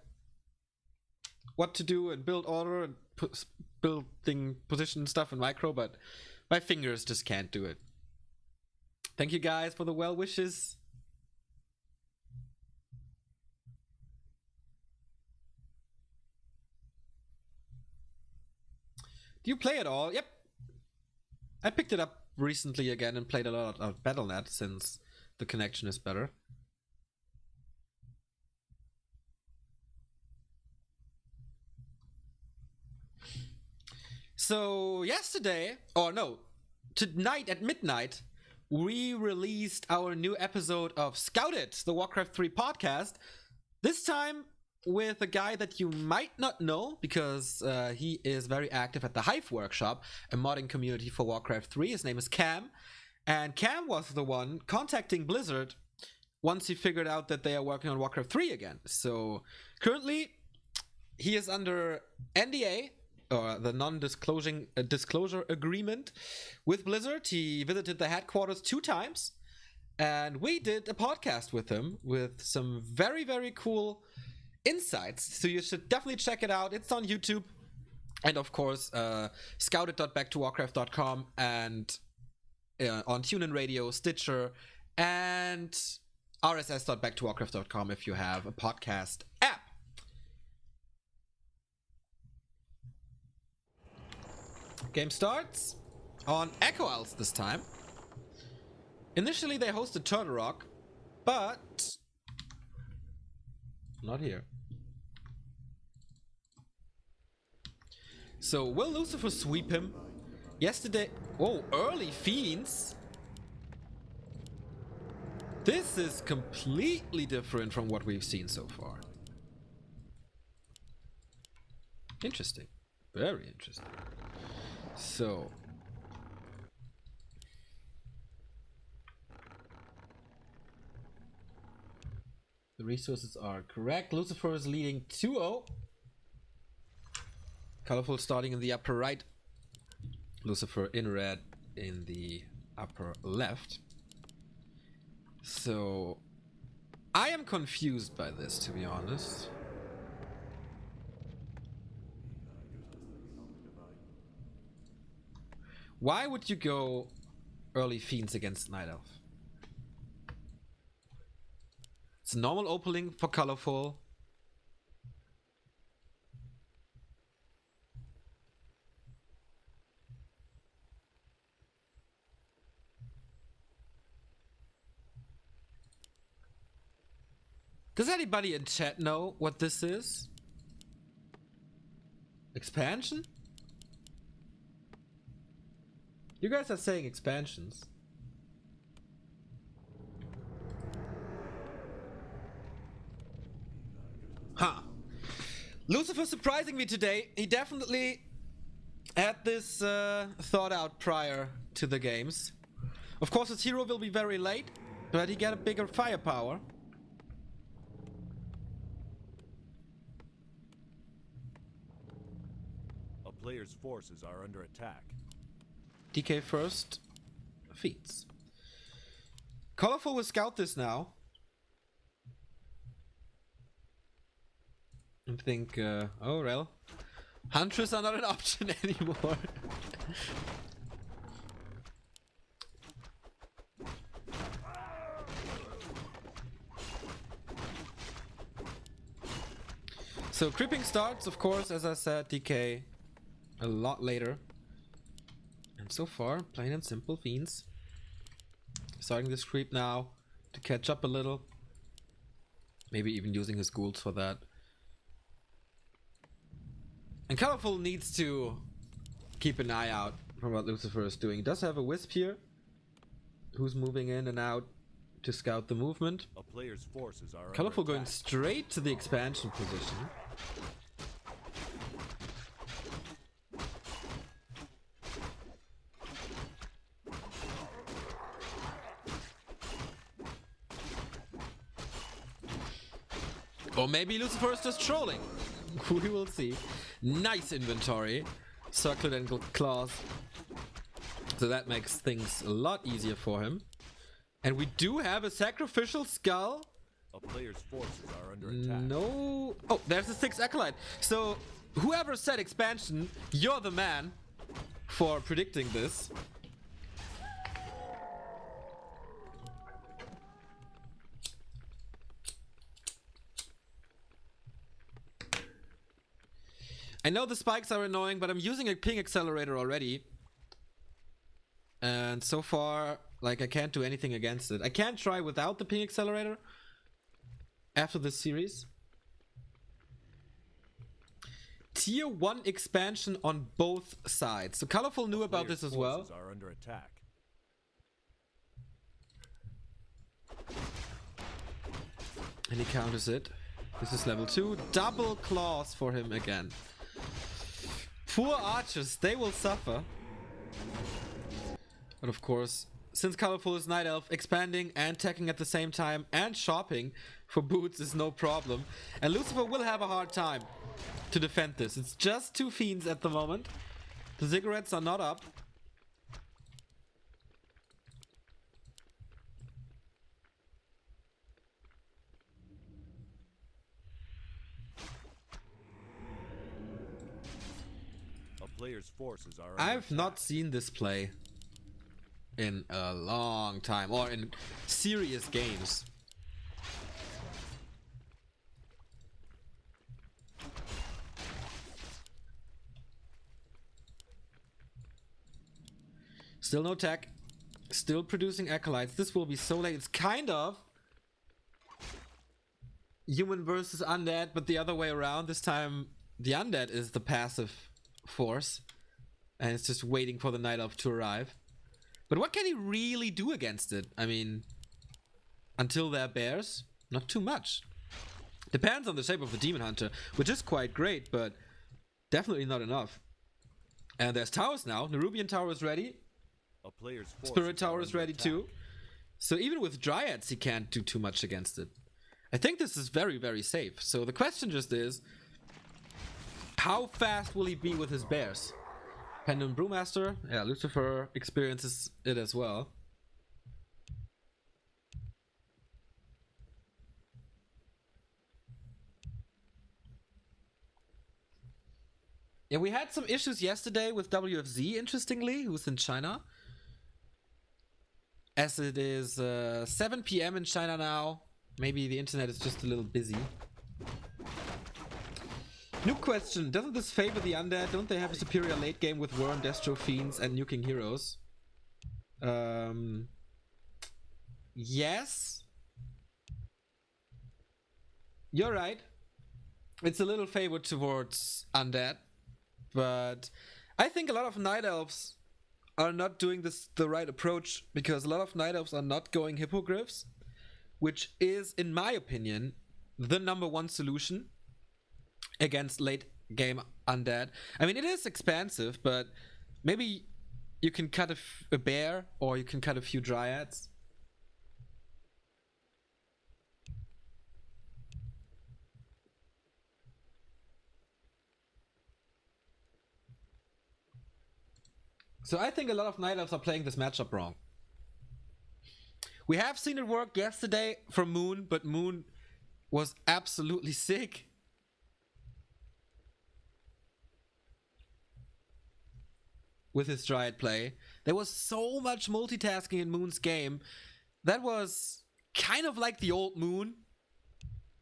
what to do and build order and building position stuff in micro, but my fingers just can't do it. Thank you guys for the well wishes. Do you play at all? Yep. I picked it up recently again and played a lot of Battle.net since the connection is better. So yesterday, or no, tonight at midnight, we released our new episode of Scouted, the Warcraft 3 podcast. This time with a guy that you might not know because he is very active at the Hive Workshop, a modding community for Warcraft 3. His name is Cam. And Cam was the one contacting Blizzard once he figured out that they are working on Warcraft 3 again. So currently he is under NDA, or the non-disclosure agreement with Blizzard. He visited the headquarters 2 times. And we did a podcast with him with some very, very cool insights, so you should definitely check it out. It's on YouTube, and of course scouted.backtowarcraft.com, and on TuneIn Radio, Stitcher, and rss.backtowarcraft.com if you have a podcast app. Game starts on Echo Isles this time. Initially they hosted Turtle Rock, but not here. So will Lucifer sweep him? Yesterday, oh, early Fiends. This is completely different from what we've seen so far. Interesting. Very interesting. So. The resources are correct. Lucifer is leading 2-0. Colorful starting in the upper right. Lucifer in red in the upper left. So I am confused by this, to be honest. Why would you go early Fiends against Night Elf? It's a normal opening for Colorful. Does anybody in chat know what this is? Expansion? You guys are saying expansions. Huh. Lucifer surprising me today. He definitely had this thought out prior to the games. Of course, his hero will be very late, but he got a bigger firepower. A player's forces are under attack. DK first. Feats. Colorful will scout this now. And think, oh well. Huntress are not an option anymore. So creeping starts, of course, as I said, DK a lot later. And so far, plain and simple Fiends. Starting this creep now to catch up a little. Maybe even using his ghouls for that. And Colorful needs to keep an eye out for what Lucifer is doing. He does have a Wisp here, who's moving in and out to scout the movement. A player's forces are Colorful under going attack. straight to the expansion position. Or maybe Lucifer is just trolling. We will see. Nice inventory. Circlet and claws. So that makes things a lot easier for him. And we do have a sacrificial skull. A player's forces are under attack. No. Oh, there's a 6th acolyte. So whoever said expansion, you're the man for predicting this. I know the spikes are annoying, but I'm using a ping accelerator already. And so far, like, I can't do anything against it. I can't try without the ping accelerator after this series. Tier 1 expansion on both sides. So Colorful knew about this as well. Are under attack. And he counters it. This is level 2. Double claws for him again. Poor archers, they will suffer. But of course, since Colorful is Night Elf, expanding and attacking at the same time and shopping for boots is no problem. And Lucifer will have a hard time to defend this. It's just 2 Fiends at the moment. The cigarettes are not up. Player's forces are under I've attack. not seen this play in a long time, or in serious games. Still no tech. Still producing acolytes. This will be so late. It's kind of human versus undead, but the other way around. This time the undead is the passive force, and it's just waiting for the Night Elf to arrive. But what can he really do against it? I mean, until they're bears, not too much. Depends on the shape of the Demon Hunter, which is quite great, but definitely not enough. And there's towers now. Nerubian Tower is ready. A player's forces Spirit Tower are is under ready attack. too. So even with Dryads, he can't do too much against it. I think this is very, very safe. So the question just is, how fast will he be with his bears? Pendulum Brewmaster, yeah, Lucifer experiences it as well. Yeah, we had some issues yesterday with WFZ, interestingly, who's in China. As it is 7 p.m. in China now, maybe the internet is just a little busy. New question, doesn't this favor the undead? Don't they have a superior late game with Worm, Destro, Fiends, and nuking heroes? Yes. You're right. It's a little favored towards undead. But I think a lot of Night Elves are not doing this the right approach, because a lot of Night Elves are not going Hippogriffs, which is, in my opinion, the #1 solution against late game undead. I mean, it is expansive, but maybe you can cut a bear, or you can cut a few Dryads. So I think a lot of Night Elves are playing this matchup wrong. We have seen it work yesterday for Moon, but Moon was absolutely sick. With his Dryad play. There was so much multitasking in Moon's game. That was kind of like the old Moon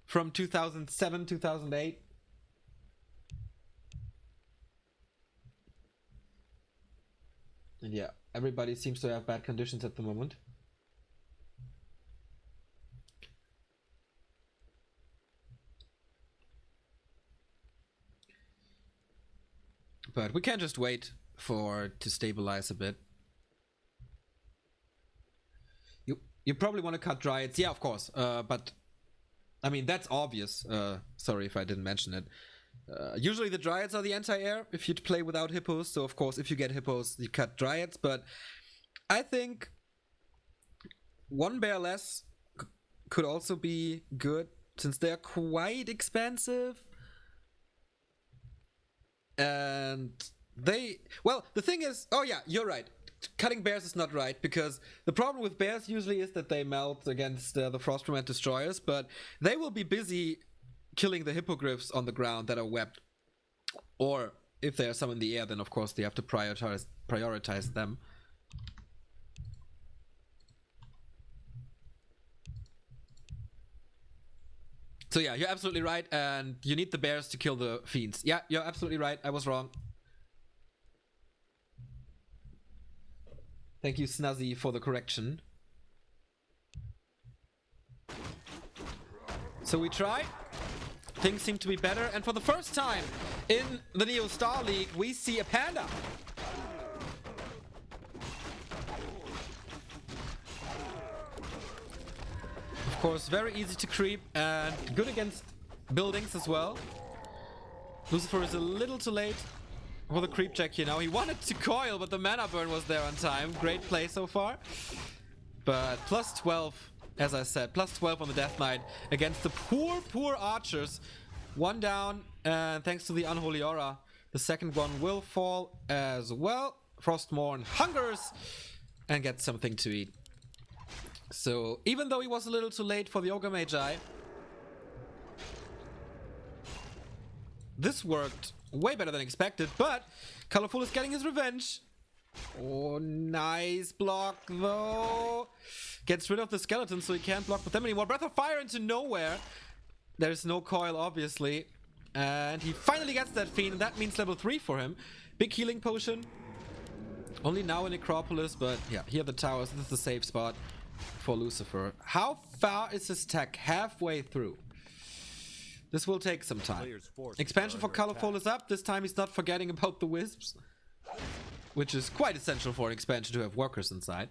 from 2007, 2008. And yeah, everybody seems to have bad conditions at the moment. But we can just wait for it to stabilize a bit. You probably want to cut Dryads. Yeah, of course. But I mean, that's obvious. Sorry if I didn't mention it. Usually the Dryads are the anti-air if you play without Hippos. So of course, if you get Hippos, you cut Dryads. But I think one bear less could also be good, since they're quite expensive. And well, the thing is, oh yeah, you're right. Cutting bears is not right, because the problem with bears usually is that they melt against the Frostrom and Destroyers, but they will be busy killing the Hippogriffs on the ground that are webbed. Or if there are some in the air, then of course they have to prioritize them. So yeah, you're absolutely right, and you need the bears to kill the fiends. Yeah, you're absolutely right. I was wrong. Thank you, Snazzy, for the correction. So we try. Things seem to be better, and for the first time in the Neo Star League, we see a panda. Of course, very easy to creep and good against buildings as well. Lucifer is a little too late for the creep check here now. He wanted to coil, but the mana burn was there on time. Great play so far. But plus 12, as I said, plus 12 on the Death Knight against the poor archers. One down, and thanks to the Unholy Aura, the second one will fall as well. Frostmourne hungers and gets something to eat. So, even though he was a little too late for the Ogre Magi, this worked way better than expected, but Colorful is getting his revenge. Oh, nice block though. Gets rid of the skeleton so he can't block with them anymore. Breath of Fire into nowhere. There's no coil, obviously. And he finally gets that Fiend, and that means level 3 for him. Big healing potion. Only now in Necropolis, but yeah, here are the towers. This is the safe spot for Lucifer. How far is his tech? Halfway through. This will take some time. Expansion for Colorful is up. This time he's not forgetting about the Wisps, which is quite essential for an expansion to have workers inside.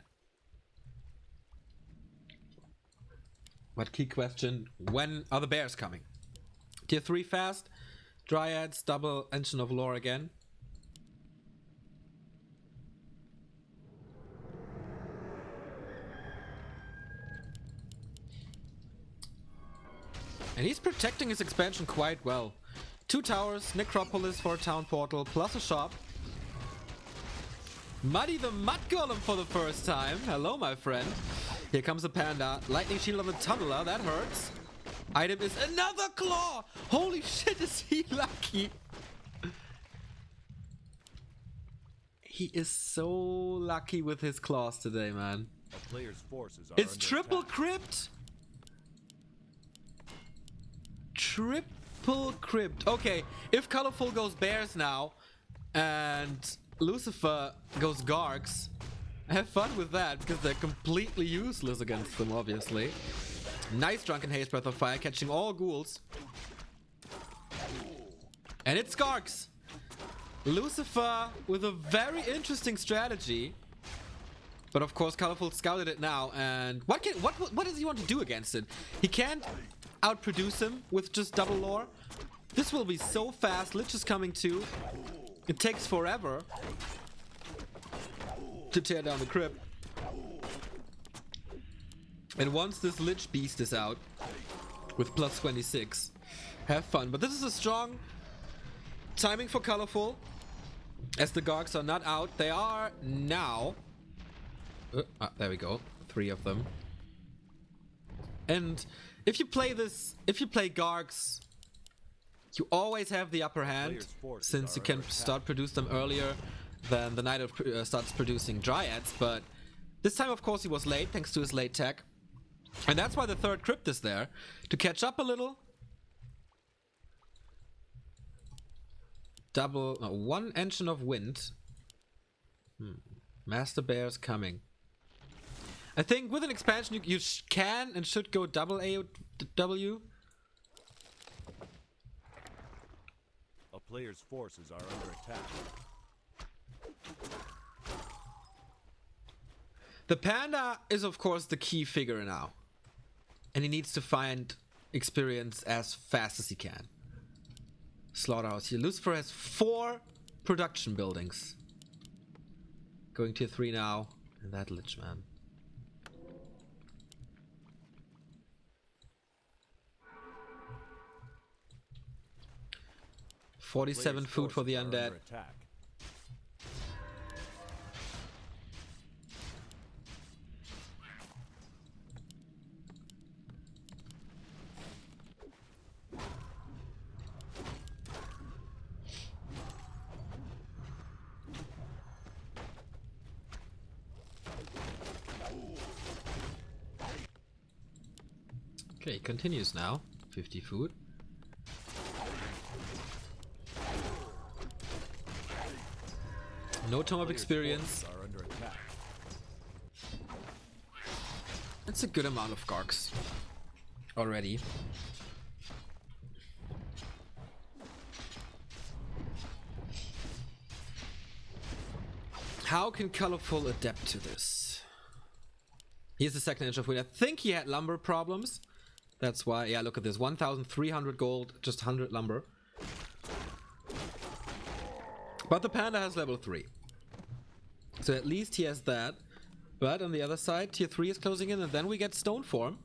But key question, when are the bears coming? Tier 3 fast. Dryads, double Engine of Lore again. And he's protecting his expansion quite well. 2 towers, Necropolis for a town portal, plus a shop. Muddy the Mud Golem for the first time. Hello, my friend. Here comes the Panda. Lightning Shield on the Tunneler, that hurts. Item is another claw! Holy shit, is he lucky! He is so lucky with his claws today, man. A player's forces are It's under triple attack. crypt! Triple crypt. Okay, if Colorful goes bears now and Lucifer goes gargs, have fun with that because they're completely useless against them, obviously. Nice Drunken Haze Breath of Fire, catching all ghouls. And it's gargs. Lucifer with a very interesting strategy. But of course, Colorful scouted it now, and what does he want to do against it? He can't outproduce him with just double lore. This will be so fast. Lich is coming too. It takes forever to tear down the crypt. And once this Lich Beast is out with plus 26, have fun. But this is a strong timing for Colorful, as the Gargs are not out. They are now. There we go. 3 of them. And if you play Gargs, you always have the upper hand, since you can start produce them earlier than the Knight of starts producing Dryads. But this time, of course, he was late, thanks to his late tech. And that's why the third crypt is there, to catch up a little. One Engine of Wind. Master Bear's coming. I think with an expansion you can and should go double AOW. A player's forces are under attack. The Panda is of course the key figure now. And he needs to find experience as fast as he can. Slaughterhouse here. Lucifer has 4 production buildings. Going tier 3 now. And that Lich, man. $47 food for the undead. Okay, continues now. 50 food. No Tome of Experience. That's a good amount of Gargs already. How can Colorful adapt to this? Here's the second Engine of Wind. I think he had lumber problems. That's why, yeah, look at this. 1,300 gold, just 100 lumber. But the Panda has level 3. So at least he has that. But on the other side, tier 3 is closing in, and then we get Stone Form.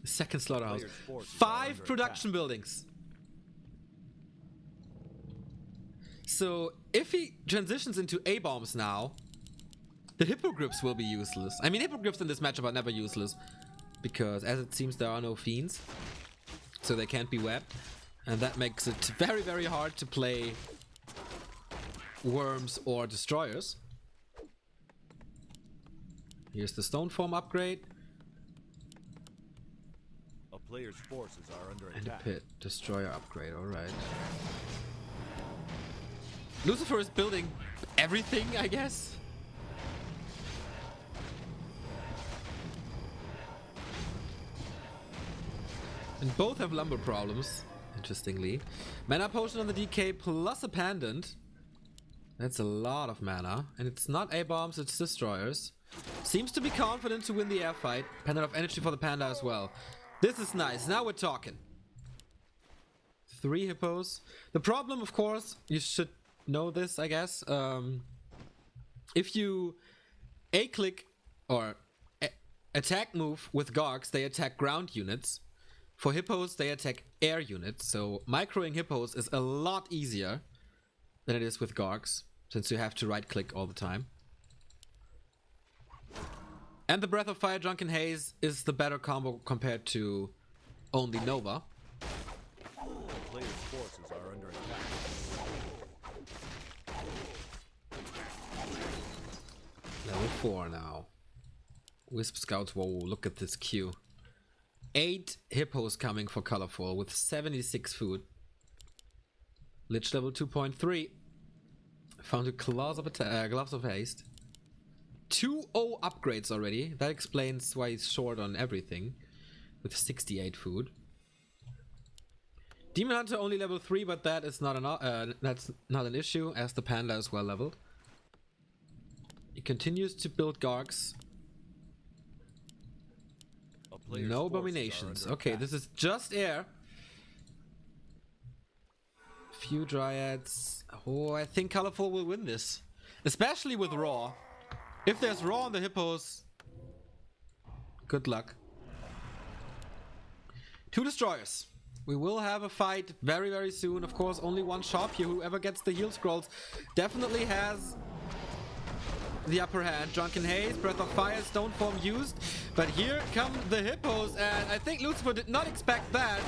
Second Slaughterhouse. 5 production buildings. So if he transitions into A-bombs now, the Hippogriffs will be useless. I mean, Hippogriffs in this matchup are never useless, because as it seems there are no fiends, so they can't be webbed. And that makes it very, very hard to play worms or destroyers. Here's the Stone Form upgrade. A player's forces are under And a attack. pit destroyer upgrade, alright. Lucifer is building everything, I guess. And both have lumber problems, interestingly. Mana potion on the DK plus a pendant. That's a lot of mana. And it's not A-bombs, it's destroyers. Seems to be confident to win the air fight. Pendant of energy for the panda as well. This is nice. Now we're talking. 3 hippos. The problem, of course, you should know this, I guess. If you A-click or attack move with Gargs, they attack ground units. For hippos, they attack air units. So microing hippos is a lot easier than it is with Gargs, since you have to right-click all the time. And the Breath of Fire Drunken Haze is the better combo compared to only Nova. The player's forces are under attack. Level 4 now. Wisp Scouts, whoa, look at this queue. 8 hippos coming for Colorful with 76 food. Lich level 2.3. Found a Gloves of Haste. 2-0 upgrades already. That explains why he's short on everything. With 68 food. Demon Hunter only level 3, but that is not that's not an issue, as the Panda is well leveled. He continues to build Gargs. No abominations. Okay, this is just air. Few dryads. Oh, I think Colorful will win this. Especially with Raw. If there's Raw on the hippos, good luck. 2 destroyers. We will have a fight very, very soon. Of course, only one shop here. Whoever gets the heal scrolls definitely has the upper hand. Drunken Haze, Breath of Fire, Stone Form used. But here come the hippos, and I think Lucifer did not expect that.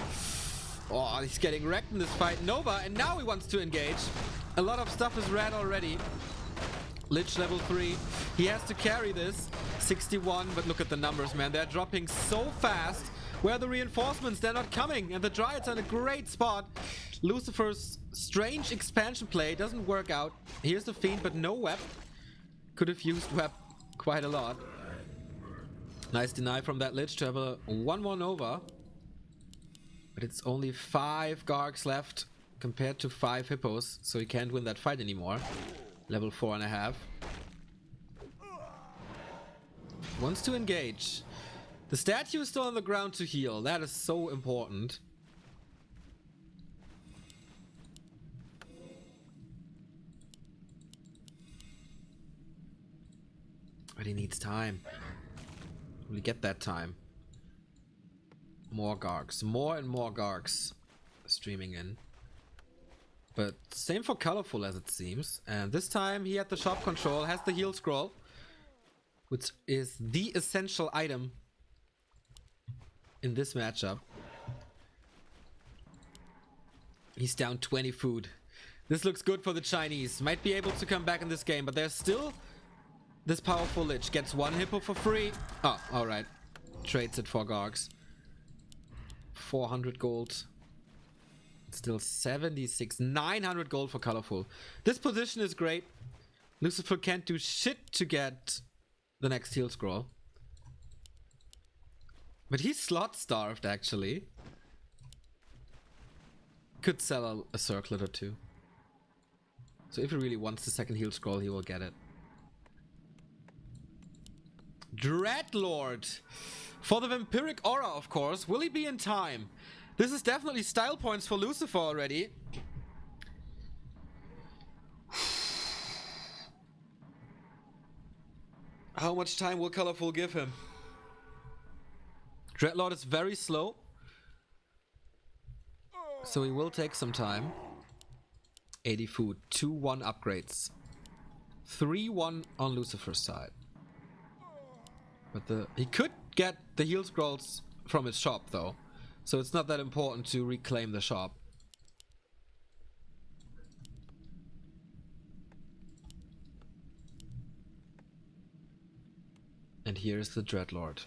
Oh, he's getting wrecked in this fight. Nova, and now he wants to engage. A lot of stuff is red already. Lich level 3. He has to carry this. 61, but look at the numbers, man. They're dropping so fast. Where are the reinforcements? They're not coming, and the Dryads are in a great spot. Lucifer's strange expansion play doesn't work out. Here's the Fiend, but no Web. Could have used Web quite a lot. Nice deny from that Lich to have a 1-1 Nova. But it's only 5 Gargs left compared to 5 hippos, so he can't win that fight anymore. Level 4.5. Wants to engage. The statue is still on the ground to heal. That is so important. But he needs time. Will he get that time? More Gargs. More and more Gargs streaming in. But same for Colorful, as it seems. And this time he had the shop control, has the heal scroll, which is the essential item in this matchup. He's down 20 food. This looks good for the Chinese. Might be able to come back in this game, but there's still this powerful Lich. Gets 1 hippo for free. Oh, alright. Trades it for Gargs. 400 gold. Still 76. 900 gold for Colorful. This position is great. Lucifer can't do shit to get the next heal scroll. But he's slot starved, actually. Could sell a circlet or 2. So if he really wants the second heal scroll, he will get it. Dreadlord. For the Vampiric Aura, of course. Will he be in time? This is definitely style points for Lucifer already. How much time will Colorful give him? Dreadlord is very slow, so he will take some time. 80 food, 2-1 upgrades. 3-1 on Lucifer's side. But he could get the heal scrolls from his shop though. So it's not that important to reclaim the shop. And here's the Dreadlord.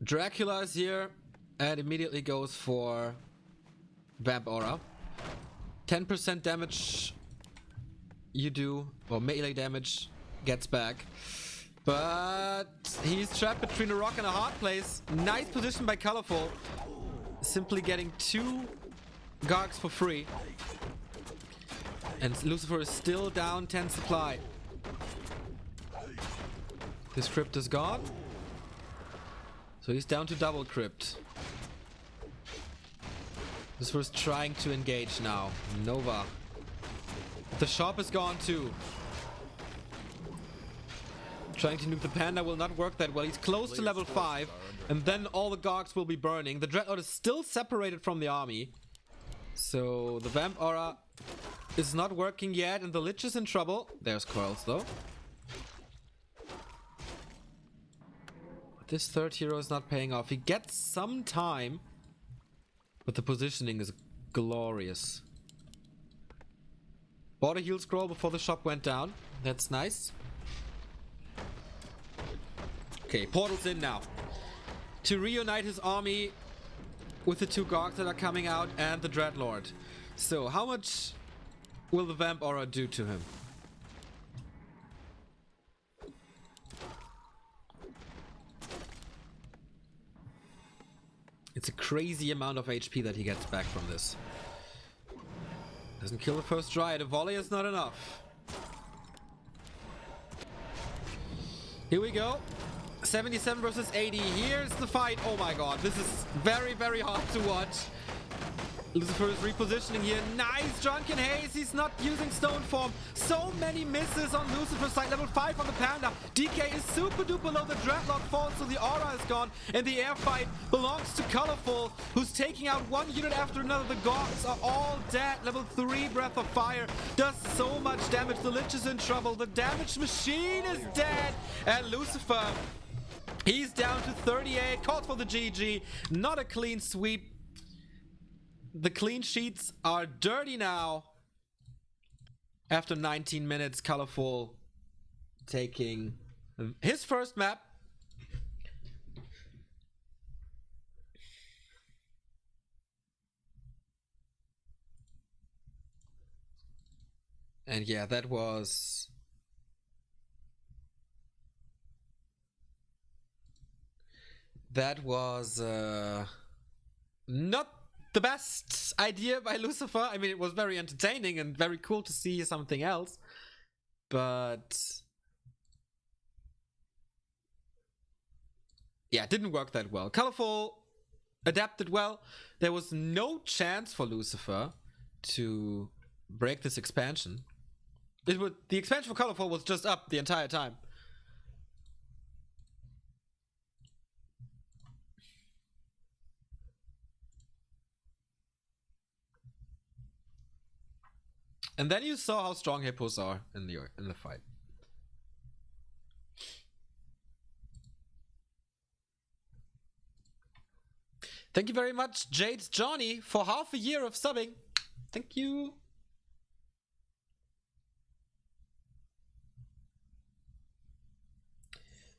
Dracula is here and immediately goes for Vamp Aura. 10% damage you do, or melee damage gets back. But he's trapped between a rock and a hard place. Nice position by Colorful. Simply getting 2 Gargs for free. And Lucifer is still down 10 supply. This crypt is gone. So he's down to double crypt. Lucifer's trying to engage now. Nova. The shop is gone too. Trying to nuke the panda will not work that well. He's close to level 5. And then all the Gogs will be burning. The Dreadlord is still separated from the army. So the Vamp Aura is not working yet. And the Lich is in trouble. There's Coils though. But this third hero is not paying off. He gets some time. But the positioning is glorious. Bought a heal scroll before the shop went down. That's nice. Okay, portal's in now. To reunite his army with the 2 Gogs that are coming out and the Dreadlord. So, how much will the Vamp Aura do to him? It's a crazy amount of HP that he gets back from this. Doesn't kill the first Dryad. A volley is not enough. Here we go. 77 versus 80. Here's the fight. Oh my god. This is very, very hard to watch. Lucifer is repositioning here. Nice Drunken Haze. He's not using Stone Form. So many misses on Lucifer's side. Level 5 on the Panda. DK is super duper low. The Dreadlock falls, so the aura is gone. And the air fight belongs to Colorful, who's taking out one unit after another. The Gogs are all dead. Level 3 Breath of Fire does so much damage. The Lich is in trouble. The damage machine is dead. And Lucifer, he's down to 38. Calls for the GG. Not a clean sweep. The clean sheets are dirty now. After 19 minutes, Colorful taking his first map. And yeah, that was not the best idea by Lucifer. I mean, it was very entertaining and very cool to see something else, but yeah, it didn't work that well. Colorful adapted well. There was no chance for Lucifer to break this expansion. The expansion for Colorful was just up the entire time. And then you saw how strong hippos are in the fight. Thank you very much, Jade's Johnny, for half a year of subbing. Thank you.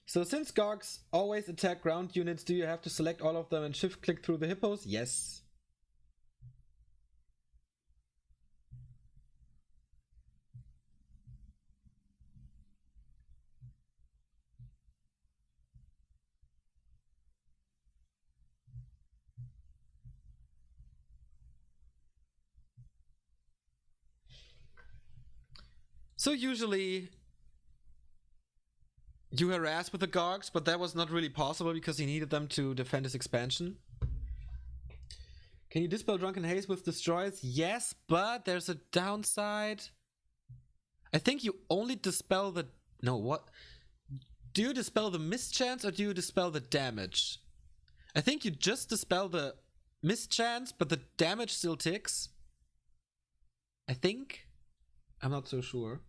So since Gogs always attack ground units, do you have to select all of them and shift click through the hippos? Yes. So usually you harass with the Gogs, but that was not really possible because he needed them to defend his expansion. Can you dispel Drunken Haze with Destroyers? Yes, but there's a downside. I think you only dispel the... No, what? Do you dispel the mischance or do you dispel the damage? I think you just dispel the mischance, but the damage still ticks. I think. I'm not so sure.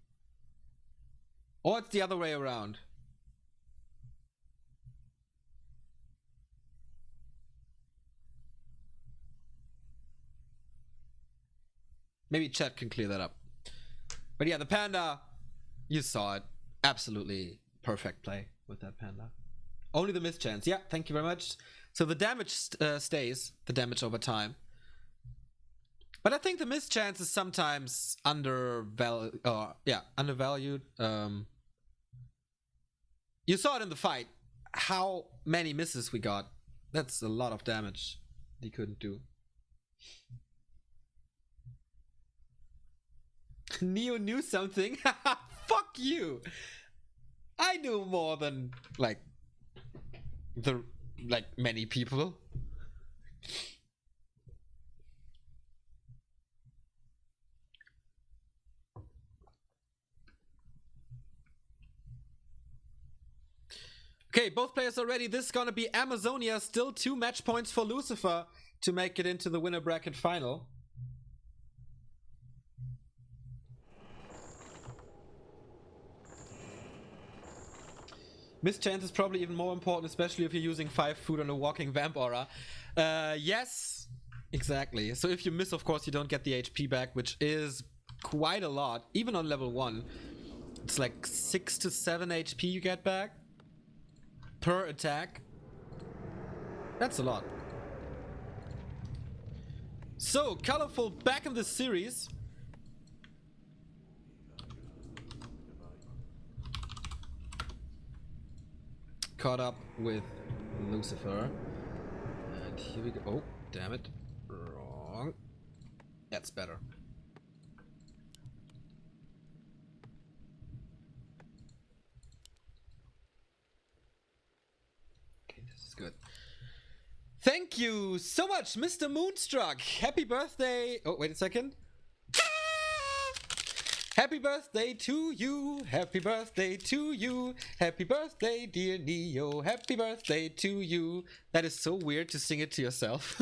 Or it's the other way around. Maybe chat can clear that up. But yeah, the Panda, you saw it. Absolutely perfect play with that Panda. Only the mischance. Yeah, thank you very much. So the damage stays, the damage over time. But I think the mischance is sometimes undervalued. You saw it in the fight. How many misses we got. That's a lot of damage he couldn't do. Neo knew something. Fuck you. I knew more than like many people. Okay, both players are ready. This is gonna be Amazonia. Still 2 match points for Lucifer to make it into the winner bracket final. Mischance is probably even more important, especially if you're using 5 food on a walking vamp aura. Yes, exactly. So if you miss, of course, you don't get the HP back, which is quite a lot. Even on level 1, it's like 6 to 7 HP you get back per attack. That's a lot. So, Colorful back in the series. Caught up with Lucifer. And here we go. Oh, damn it. Wrong. That's better. Okay, this is good. Thank you so much, Mr. Moonstruck. Happy birthday. Oh, wait a second. Happy birthday to you. Happy birthday to you. Happy birthday, dear Neo. Happy birthday to you. That is so weird to sing it to yourself.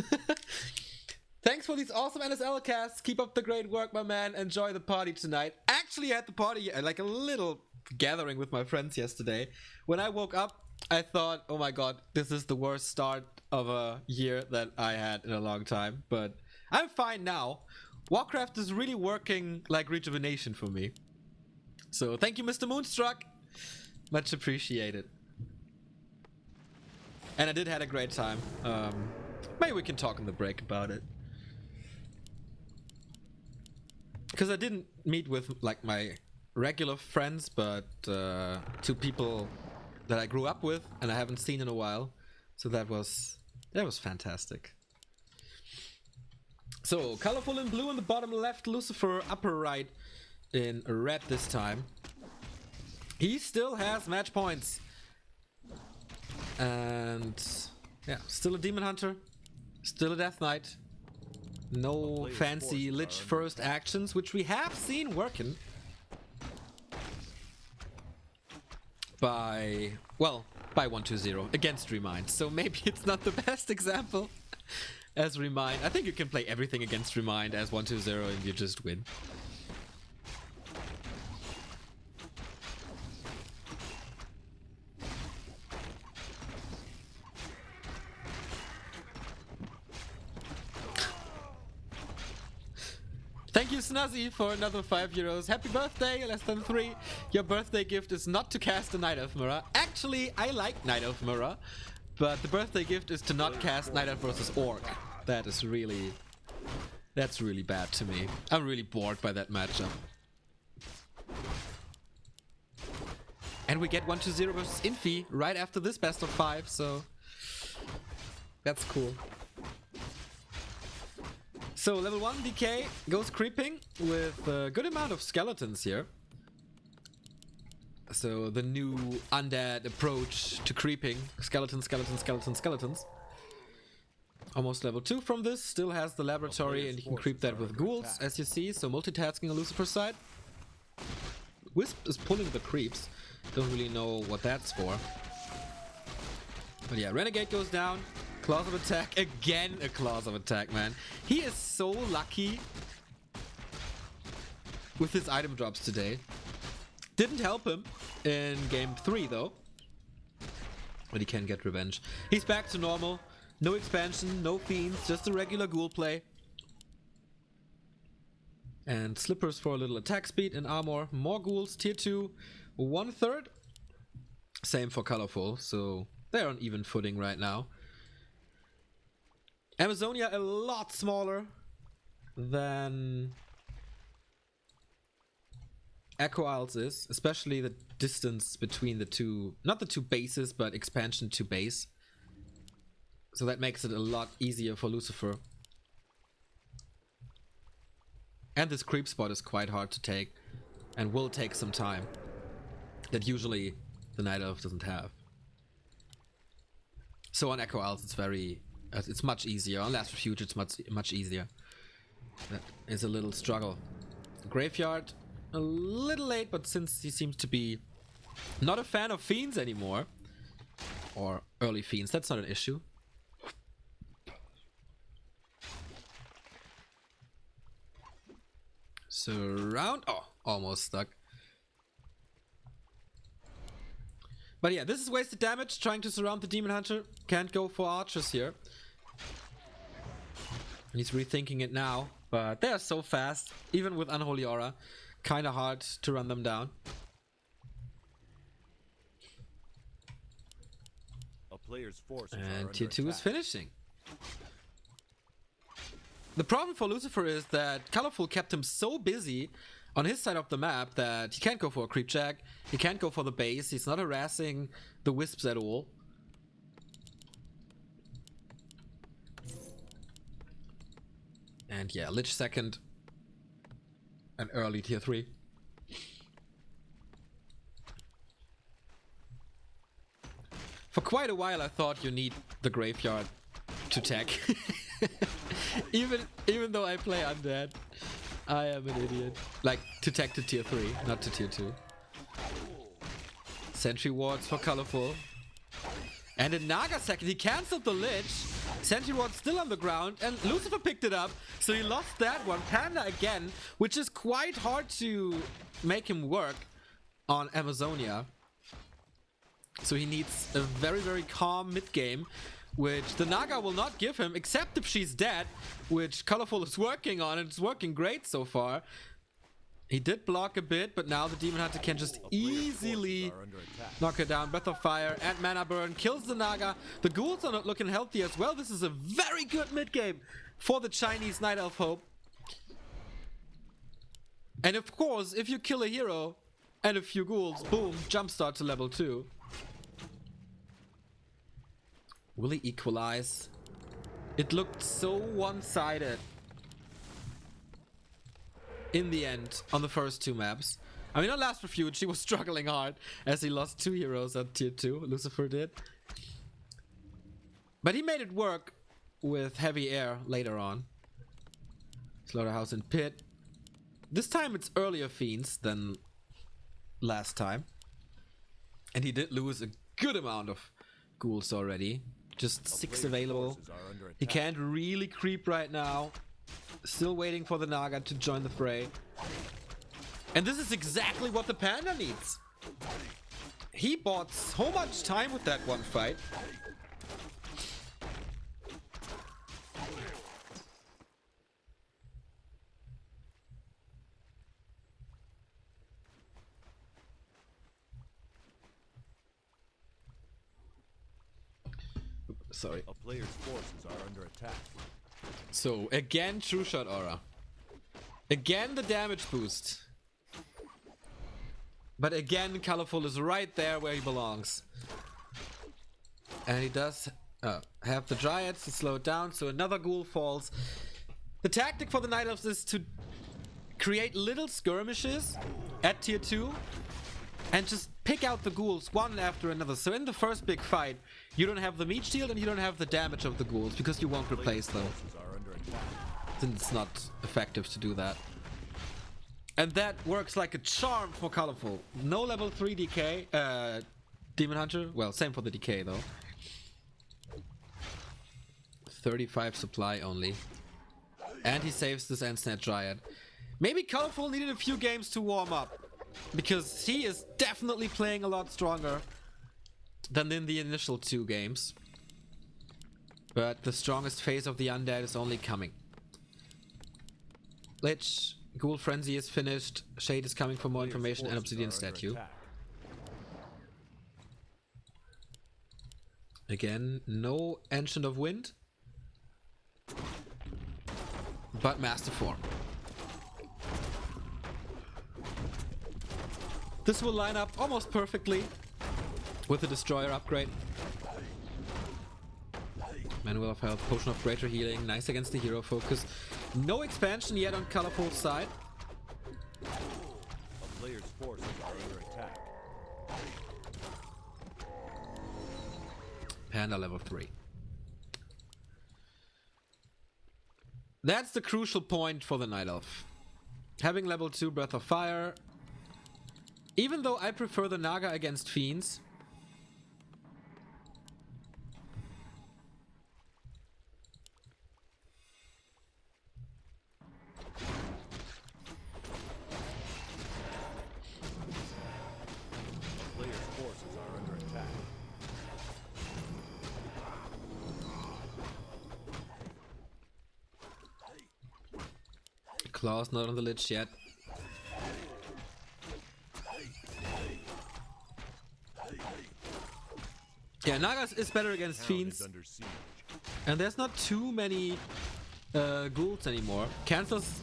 Thanks for these awesome NSL casts. Keep up the great work, my man. Enjoy the party tonight. Actually, I had the party, like a little gathering with my friends yesterday. When I woke up, I thought, oh my god, this is the worst start of a year that I had in a long time. But I'm fine now. Warcraft is really working like rejuvenation for me. So thank you, Mr. Moonstruck. Much appreciated. And I did had a great time. Maybe we can talk in the break about it. Because I didn't meet with like my regular friends, but 2 people that I grew up with and I haven't seen in a while. So that was fantastic. So, Colorful in blue in the bottom left, Lucifer upper right in red this time. He still has match points. And yeah, still a Demon Hunter, still a Death Knight. No fancy Lich first actions, which we have seen working. By 120 against Remind. So maybe it's not the best example. As Remind, I think you can play everything against Remind as 120 and you just win. Thank you, Snuzzy, for another €5. Happy birthday, less than 3. Your birthday gift is not to cast a Night Elf Mirror. Actually, I like Night Elf Mirror, but the birthday gift is to not cast Night Elf versus Orc. That's really bad to me. I'm really bored by that matchup. And we get 120 versus Infi right after this best of 5, so that's cool. So level 1 DK goes creeping with a good amount of skeletons here. So the new undead approach to creeping. Skeletons, skeletons, skeletons, skeletons. Almost level 2 from this. Still has the laboratory and you can creep that with ghouls, as you see. So multitasking on Lucifer's side. Wisp is pulling the creeps. Don't really know what that's for. But yeah, Renegade goes down. Claws of attack. Again a claws of attack, man. He is so lucky with his item drops today. Didn't help him in game 3 though. But he can get revenge. He's back to normal. No expansion, no fiends, just a regular ghoul play. And slippers for a little attack speed and armor. More ghouls, tier 2, 1/3. Same for Colorful, so they're on even footing right now. Amazonia a lot smaller than Echo Isles is, especially the distance between the two, not the two bases, but expansion to base. So that makes it a lot easier for Lucifer. And this creep spot is quite hard to take and will take some time. That usually the Night Elf doesn't have. So on Echo Isles it's much easier. On Last Refuge it's much easier. That is a little struggle. Graveyard, a little late, but since he seems to be not a fan of Fiends anymore, or early Fiends, that's not an issue. Surround. Oh, almost stuck. But yeah, this is wasted damage, trying to surround the Demon Hunter. Can't go for archers here. He's rethinking it now, but they are so fast, even with Unholy Aura. Kinda hard to run them down. A player's forces And are tier under 2 is attack. finishing. The problem for Lucifer is that Colorful kept him so busy on his side of the map that he can't go for a creep check, he can't go for the base, he's not harassing the wisps at all. And yeah, Lich second. An early tier 3. For quite a while I thought you need the graveyard to tech. even though I play undead, I am an idiot. Like, to tech to tier 3, not to tier 2. Sentry wards for Colorful. And in Naga second, he cancelled the Lich. Sentry ward still on the ground, and Lucifer picked it up, so he lost that one. Panda again, which is quite hard to make him work on Amazonia. So he needs a very, very calm mid-game, which the Naga will not give him, except if she's dead, which Colorful is working on, and it's working great so far. He did block a bit, but now the Demon Hunter can just easily knock her down. Breath of Fire and Mana Burn kills the Naga. The ghouls are not looking healthy as well. This is a very good mid-game for the Chinese Night Elf Hope. And of course, if you kill a hero and a few ghouls, boom, jumpstart to level 2. Will he equalize? It looked so one-sided in the end on the first 2 maps. I mean, on Last Refuge, he was struggling hard as he lost 2 heroes at tier 2. Lucifer did. But he made it work with heavy air later on. Slaughterhouse and Pit. This time it's earlier Fiends than last time. And he did lose a good amount of ghouls already. Just 6 available. He can't really creep right now. Still waiting for the Naga to join the fray. And this is exactly what the Panda needs. He bought so much time with that one fight. Sorry. A player's forces are under attack. So, again, True Shot Aura. Again, the damage boost. But again, Colorful is right there where he belongs. And he does have the Dryads to slow it down, so another ghoul falls. The tactic for the Night Elves is to create little skirmishes at tier 2 and just pick out the ghouls one after another. So in the first big fight, you don't have the meat shield and you don't have the damage of the ghouls because you won't replace them. Since it's not effective to do that. And that works like a charm for Colorful. No level 3 DK, Demon Hunter. Well, same for the DK though. 35 supply only. And he saves this End-Snatch Dryad. Maybe Colorful needed a few games to warm up. Because he is definitely playing a lot stronger than in the initial 2 games. But the strongest phase of the Undead is only coming. Lich, Ghoul Frenzy is finished. Shade is coming for more information and Obsidian Statue. Again, no Ancient of Wind. But Master Form. This will line up almost perfectly with the Destroyer upgrade. Manual of Health, Potion of Greater Healing, nice against the hero focus. No expansion yet on Colorful's side. A player's forces are under attack. Panda level 3. That's the crucial point for the Night Elf. Having level 2 Breath of Fire. Even though I prefer the Naga against Fiends. Players' forces are under attack. Claw's not on the Lich yet. Yeah, Nagas is better against Town Fiends. is under siege. And there's not too many ghouls anymore. Cancels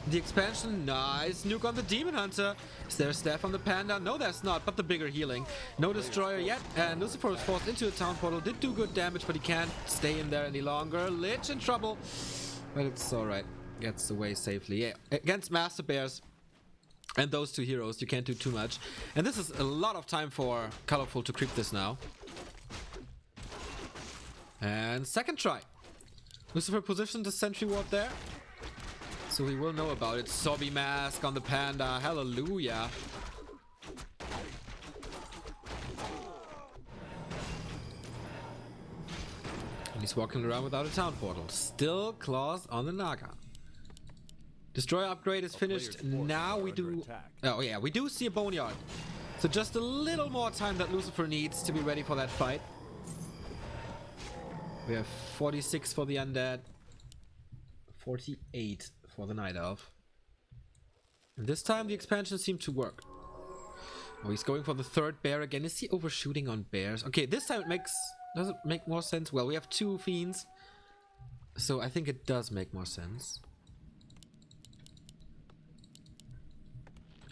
the expansion. Nice nuke on the Demon Hunter. Is there a staff on the Panda? No, there's not, but the bigger healing. No destroyer yet, and Lucifer is forced into a town portal. Did do good damage, but he can't stay in there any longer. Lich in trouble. But it's alright. Gets away safely. Yeah, against Master Bears and those two heroes, you can't do too much. And this is a lot of time for Colorful to creep this now. And second try. Lucifer positioned the sentry ward there. So we will know about it. Sobby mask on the Panda. Hallelujah. And he's walking around without a town portal. Still claws on the Naga. Destroyer upgrade is finished. Now we do... Oh yeah, we do see a boneyard. So just a little more time that Lucifer needs to be ready for that fight. We have 46 for the undead, 48 for the night elf. And this time the expansion seemed to work. Oh, he's going for the third bear again. Is he overshooting on bears? Okay, this time it does it make more sense? Well, we have two fiends, so I think it does make more sense.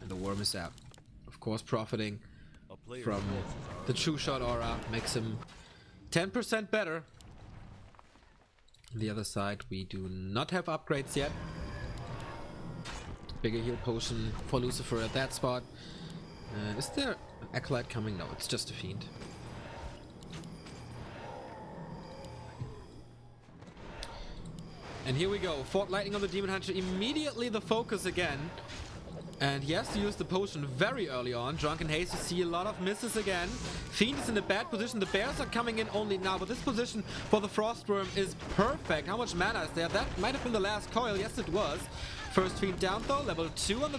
And the worm is out. Of course, profiting from the true shot aura makes him 10% better. On the other side, we do not have upgrades yet. Bigger heal potion for Lucifer at that spot. Is there an acolyte coming? No, it's just a fiend. And here we go. Fort Lightning on the Demon Hunter. Immediately the focus again. And he has to use the potion very early on. Drunken Haste, you see a lot of misses again. Fiend is in a bad position. The bears are coming in only now, but this position for the Frostworm is perfect. How much mana is there? That might have been the last coil. Yes, it was. First fiend down though. Level 2 on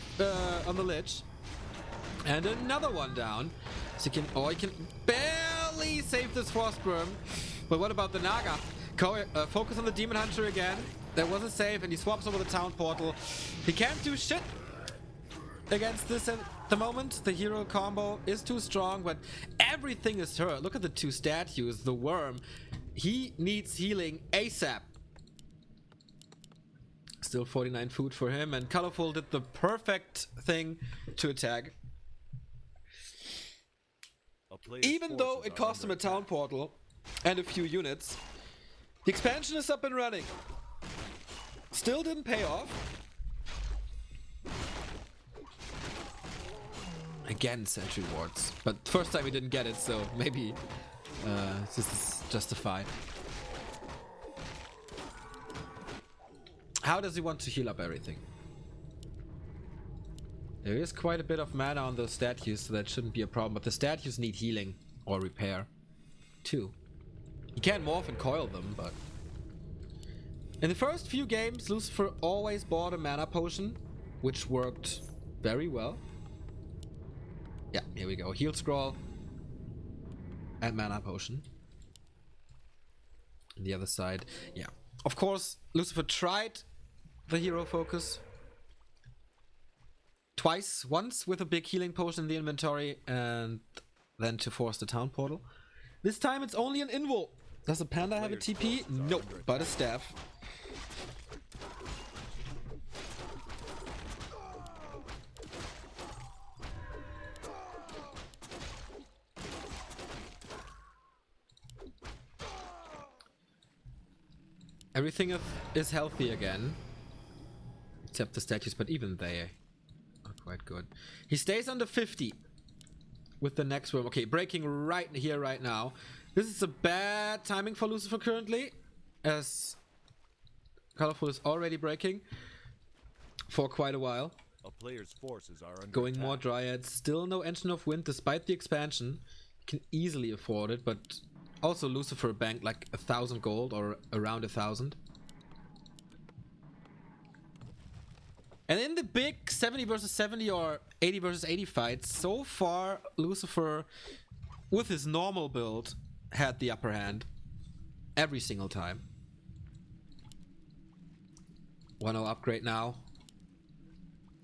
the Lich. And another one down. So he can barely save this Frostworm. But what about the Naga? Focus on the Demon Hunter again. There was a save and he swaps over the town portal. He can't do shit against this at the moment. The hero combo is too strong, but everything is hurt. Look at the two statues. The worm, he needs healing ASAP. Still 49 food for him, and Colorful did the perfect thing to attack. Even though it cost him a town portal and a few units, the expansion is up and running. Still didn't pay off. Again, sentry wards, but first time he didn't get it, so maybe this is justified. How does he want to heal up everything? There is quite a bit of mana on those statues, so that shouldn't be a problem, but the statues need healing or repair too. He can morph and coil them, but in the first few games Lucifer always bought a mana potion, which worked very well. Yeah, here we go. Heal scroll and mana potion. On the other side, yeah. Of course, Lucifer tried the hero focus twice. Once with a big healing potion in the inventory, and then to force the town portal. This time it's only an invul. Does the Panda have a TP? Nope, but a staff. Everything is healthy again. Except the statues, but even they are quite good. He stays under 50 with the next worm. Okay, breaking right here, right now. This is a bad timing for Lucifer currently, as Colorful is already breaking for quite a while. A player's forces are under Going attack. more Dryads. Still no Engine of Wind despite the expansion. You can easily afford it, but also Lucifer banked like 1,000 gold or around 1,000. And in the big 70 versus 70 or 80 versus 80 fights, so far Lucifer, with his normal build, had the upper hand every single time. 1-0 upgrade now.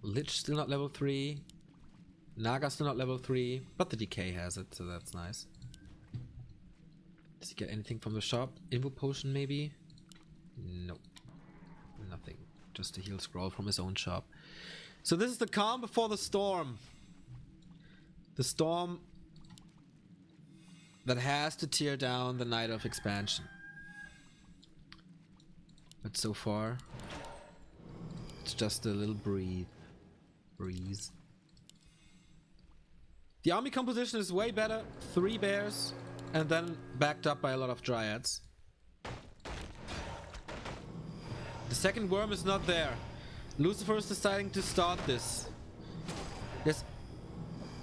Lich still not level 3. Naga still not level 3, but the Decay has it, so that's nice. Does he get anything from the shop? Invo potion maybe? Nope. Nothing. Just a heal scroll from his own shop. So this is the calm before the storm. The storm that has to tear down the Night of Expansion. But so far, it's just a little breeze. The army composition is way better. 3 bears, and then backed up by a lot of Dryads. The second worm is not there. Lucifer is deciding to start this. There's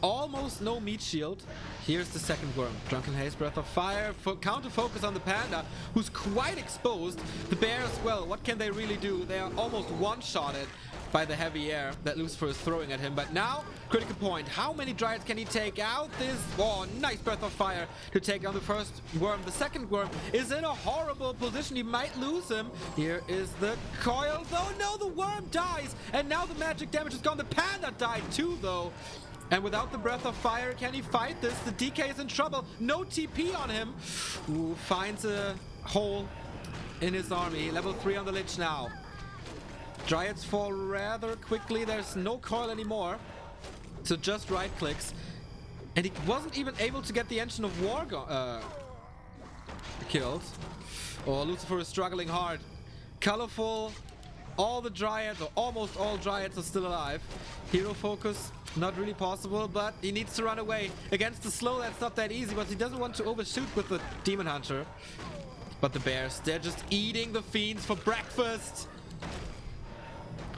almost no meat shield. Here's the second worm. Drunken Haze, Breath of Fire. Counter focus on the panda, who's quite exposed. The bear as well. What can they really do? They are almost one-shotted by the heavy air that Lucifer is throwing at him. But now, critical point. How many Dryads can he take out? This, oh, nice Breath of Fire to take down the first worm. The second worm is in a horrible position. He might lose him. Here is the coil, though. No, the worm dies. And now the magic damage is gone. The panda died too, though. And without the Breath of Fire, can he fight this? The DK is in trouble. No TP on him. Ooh, finds a hole in his army. Level 3 on the Lich now. Dryads fall rather quickly. There's no coil anymore. So just right clicks. And he wasn't even able to get the Engine of War killed. Oh, Lucifer is struggling hard. Colorful. All the Dryads, or almost all Dryads, are still alive. Hero focus, not really possible, but he needs to run away. Against the slow, that's not that easy, but he doesn't want to overshoot with the Demon Hunter. But the bears, they're just eating the fiends for breakfast.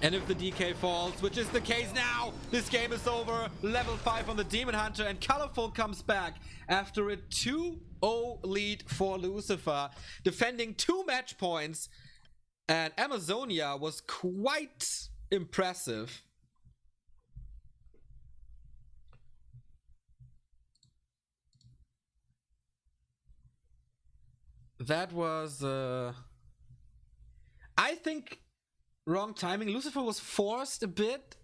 And if the DK falls, which is the case now, this game is over. Level 5 on the Demon Hunter, and Colorful comes back after a 2-0 lead for Lucifer, defending 2 match points. And Amazonia was quite impressive. That was, I think, wrong timing. Lucifer was forced a bit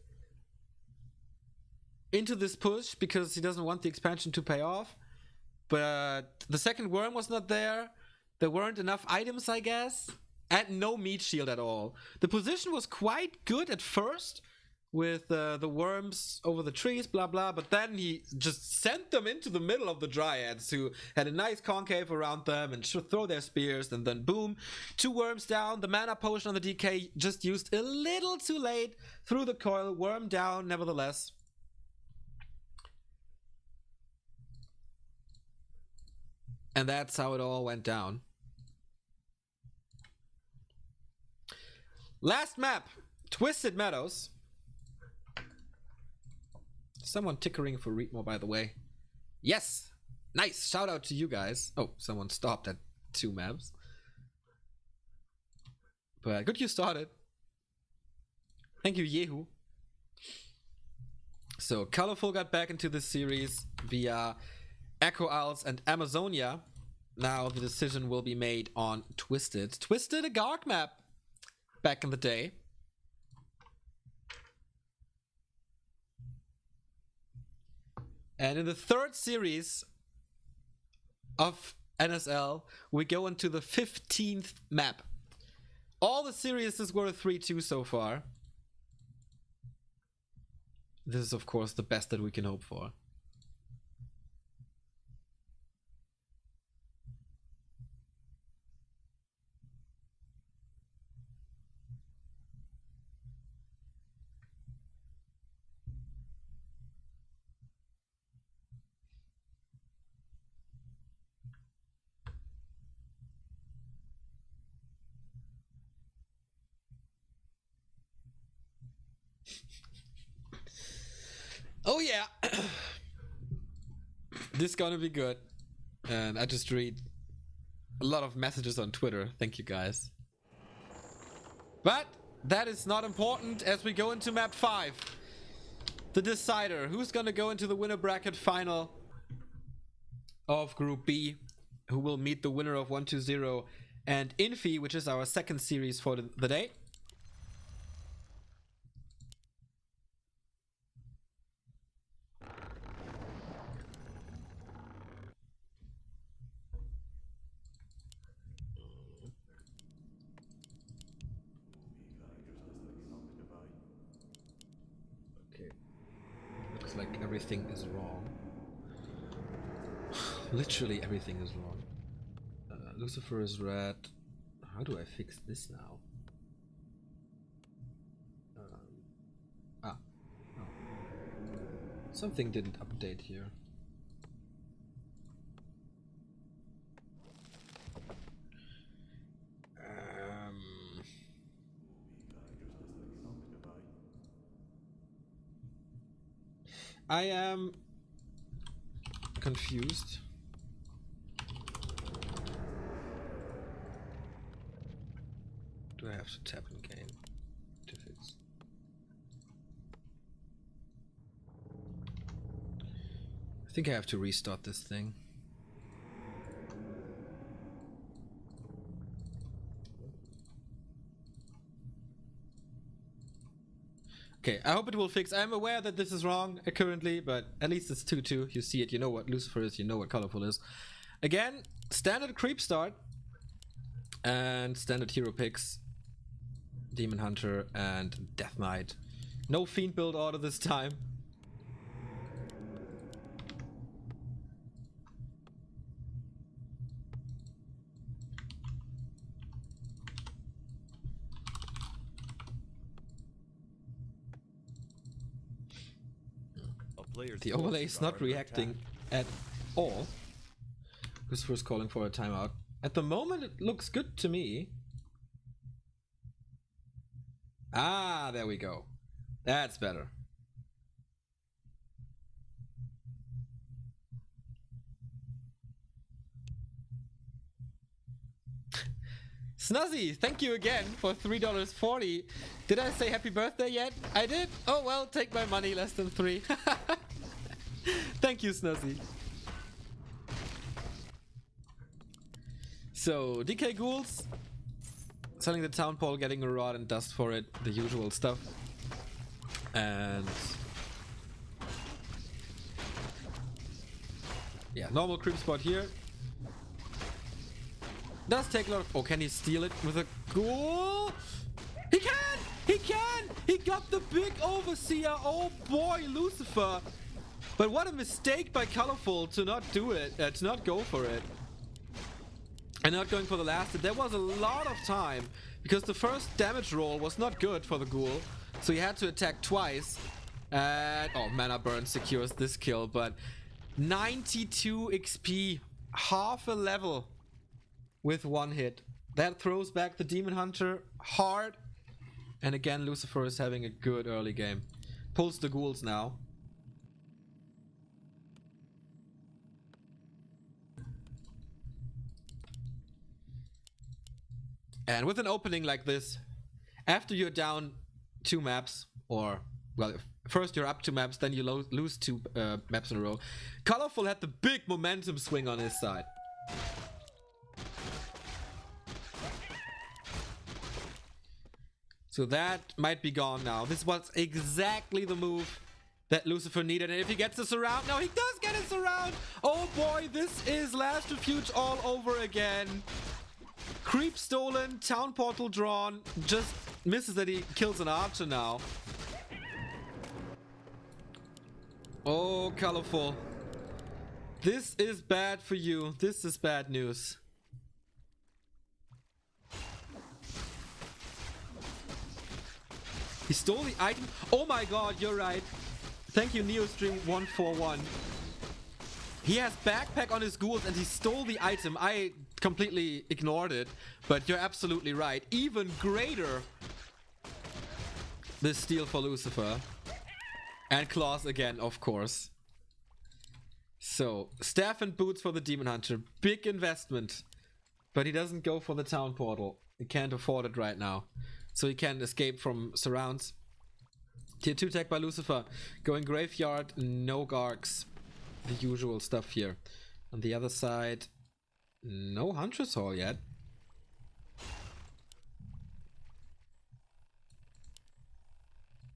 into this push because he doesn't want the expansion to pay off. But the second worm was not there. There weren't enough items, I guess. And no meat shield at all. The position was quite good at first, with the worms over the trees, blah blah, but then he just sent them into the middle of the Dryads, who had a nice concave around them and should throw their spears, and then boom, 2 worms down. The mana potion on the DK just used a little too late, through the coil, worm down nevertheless. And that's how it all went down. Last map, Twisted Meadows. Someone tickering for read more, by the way. Yes, nice. Shout out to you guys. Oh, someone stopped at 2 maps. But good you started. Thank you, Yehu. So Colorful got back into this series via Echo Owls and Amazonia. Now the decision will be made on Twisted. Twisted, a Garg map back in the day. And in the 3rd series of NSL, we go into the 15th map. All the series were 3-2 so far. This is, of course, the best that we can hope for. Oh yeah. This is gonna be good. And I just read a lot of messages on Twitter. Thank you guys. But that is not important as we go into map 5. The decider. Who's gonna go into the winner bracket final of Group B? Who will meet the winner of 120 and Infi, which is our second series for the day. Okay. Looks like everything is wrong. Literally everything is wrong. Lucifer is red. How do I fix this now? Oh. Something didn't update here. I am confused. Do I have to tap in game to fix? I think I have to restart this thing. Okay, I hope it will fix. I'm aware that this is wrong currently, but at least it's 2-2. You see it, you know what Lucifer is, you know what Colorful is. Again, standard creep start and standard hero picks. Demon Hunter and Death Knight. No Fiend build order this time. The overlay is not reacting at all. Lucifer's calling for a timeout. At the moment it looks good to me. Ah, there we go. That's better. Snuzzy, thank you again for $3.40. Did I say happy birthday yet? I did? Oh well, take my money, less than 3. Thank you, Snuzzy. So, DK Ghouls. Selling the town pole, getting a rod and dust for it, the usual stuff. And yeah, normal creep spot here. Does take a lot of... Oh, can he steal it with a ghoul? He can! He can! He got the big overseer! Oh boy, Lucifer! But what a mistake by Colorful to not do it, to not go for it. And not going for the last hit. There was a lot of time because the first damage roll was not good for the ghoul, so he had to attack twice. And oh, mana burn secures this kill, but 92 XP, half a level with one hit. That throws back the Demon Hunter hard. And again, Lucifer is having a good early game. Pulls the ghouls now. And with an opening like this, after you're down 2 maps, or, well, first you're up 2 maps, then you lose 2 maps in a row, Colorful had the big momentum swing on his side. So that might be gone now. This was exactly the move that Lucifer needed. And if he gets this around, no, he does get this around. Oh boy, this is Last Refuge all over again. Creep stolen, town portal drawn, just misses that he kills an archer now. Oh, Colorful. This is bad for you. This is bad news. He stole the item. Oh my god, you're right. Thank you, NeoStream141. He has backpack on his ghouls and he stole the item. I completely ignored it, but you're absolutely right. Even greater this steal for Lucifer. And claws again, of course. So, staff and boots for the Demon Hunter. Big investment. But he doesn't go for the town portal. He can't afford it right now. So he can escape from surrounds. Tier 2 tech by Lucifer. Going graveyard, no Gargs. The usual stuff here. On the other side, no Huntress Hall yet.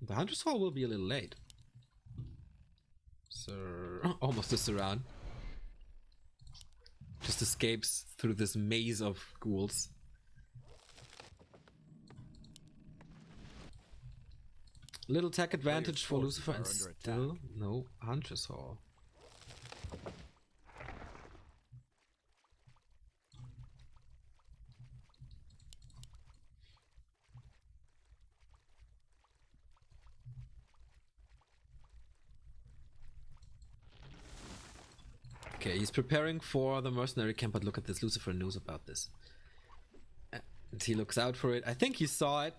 The Huntress Hall will be a little late. So, almost a surround. Just escapes through this maze of ghouls. Little tech advantage for Lucifer and still no Huntress Hall. Okay, he's preparing for the mercenary camp, but look at this, Lucifer knows about this. And he looks out for it. I think he saw it.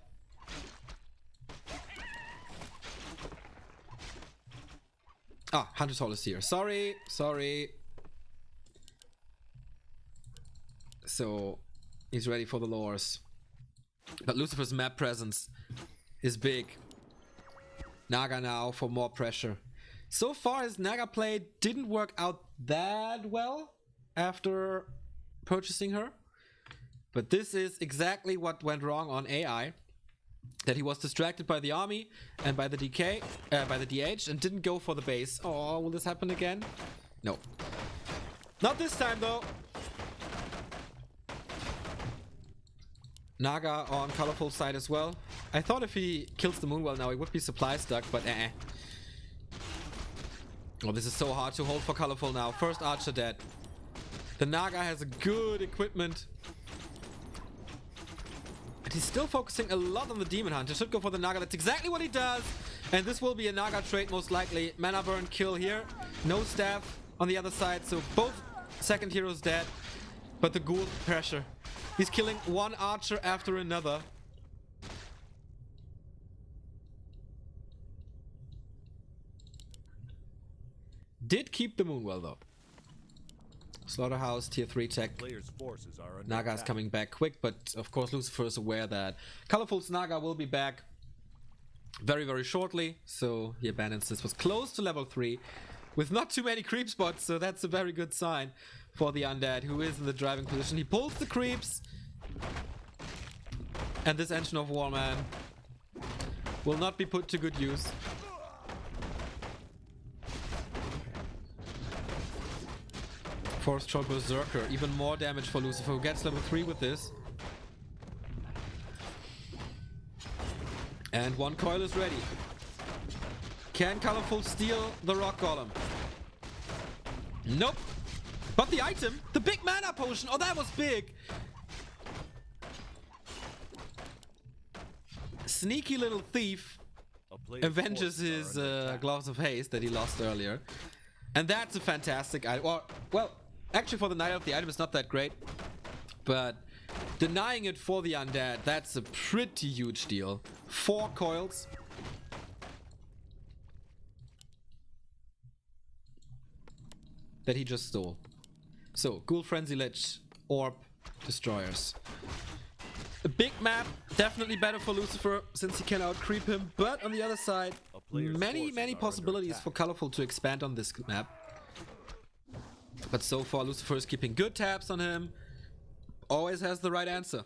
Ah, Hunter's Hall is here. Sorry. So, he's ready for the lures. But Lucifer's map presence is big. Naga now for more pressure. So far, his Naga play didn't work out that well after purchasing her. But this is exactly what went wrong on AI. That he was distracted by the army and by the DK, by the DH, and didn't go for the base. Oh, will this happen again? No. Not this time, though. Naga on Colorful side as well. I thought if he kills the Moonwell now, he would be supply stuck, but Oh, this is so hard to hold for Colorful now. First Archer dead. The Naga has good equipment. And he's still focusing a lot on the Demon Hunter. Should go for the Naga. That's exactly what he does. And this will be a Naga trade most likely. Mana burn kill here. No staff on the other side. So both second heroes dead. But the ghoul pressure. He's killing one archer after another. Did keep the Moonwell though. Slaughterhouse, tier 3 tech. Naga's coming back quick, but of course Lucifer is aware that Colorful's Naga will be back very, very shortly. So he abandons this. Was close to level 3 with not too many creep spots, so that's a very good sign for the Undead, who is in the driving position. He pulls the creeps. And this Engine of War, man, will not be put to good use. Force Troll Berserker, even more damage for Lucifer, who gets level 3 with this. And one coil is ready. Can Colorful steal the Rock Golem? Nope. But the item, the big mana potion, oh, that was big. Sneaky little thief avenges his Gloves of Haste that he lost earlier. And that's a fantastic item. Well, actually for the Night Elf, the item is not that great. But denying it for the Undead, that's a pretty huge deal. 4 coils. That he just stole. So, Ghoul Frenzy Lich, Orb, Destroyers. A big map, definitely better for Lucifer since he can out-creep him. But on the other side, many possibilities for Colorful to expand on this map. But so far Lucifer is keeping good tabs on him. Always has the right answer.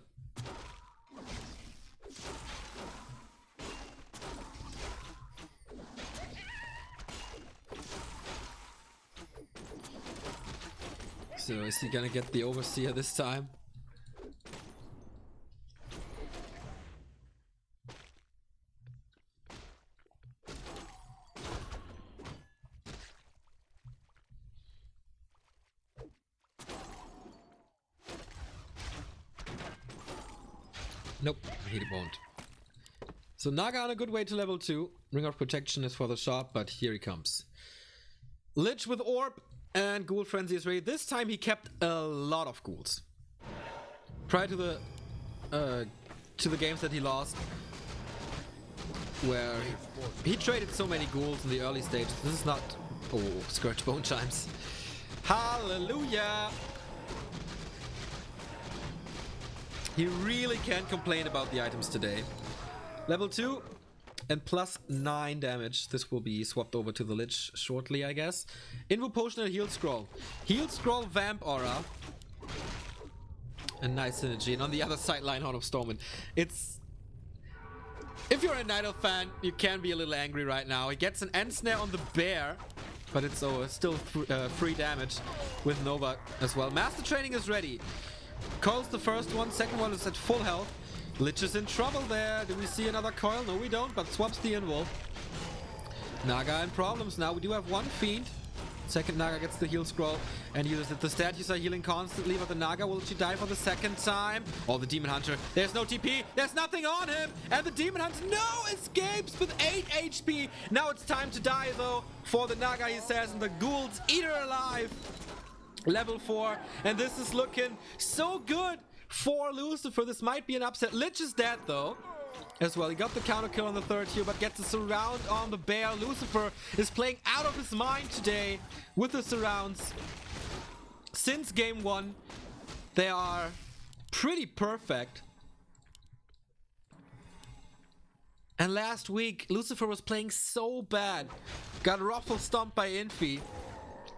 So is he gonna get the Overseer this time? Nope, he won't. So Naga on a good way to level 2. Ring of Protection is for the shop, but here he comes. Lich with Orb and Ghoul Frenzy is ready. This time he kept a lot of ghouls. Prior to the games that he lost, where he traded so many ghouls in the early stages. This is not... Oh, Scourge Bone Chimes. Hallelujah! He really can't complain about the items today. Level 2 and plus 9 damage. This will be swapped over to the Lich shortly, I guess. Invo Potion and Heal Scroll. Heal Scroll, Vamp Aura. A nice synergy. And on the other side, Lionheart of Stormwind. It's... If you're a Night Elf fan, you can be a little angry right now. He gets an End Snare on the Bear, but it's still free damage with Nova as well. Master Training is ready. Coil's the first one, second one is at full health. Lich is in trouble there. Do we see another Coil? No, we don't, but swaps the Invul. Naga in problems now. We do have one Fiend. Second Naga gets the heal scroll and uses it. The statues are healing constantly, but the Naga, will she die for the second time? Oh, the Demon Hunter. There's no TP. There's nothing on him. And the Demon Hunter, no, escapes with 8 HP. Now it's time to die, though, for the Naga, he says, and the ghouls eat her alive. Level 4. And this is looking so good for Lucifer. This might be an upset. Lich is dead, though. As well, he got the counter kill on the third here, but gets a surround on the bear. Lucifer is playing out of his mind today with the surrounds. Since game 1, they are pretty perfect. And last week, Lucifer was playing so bad. Got ruffle stomped by Infi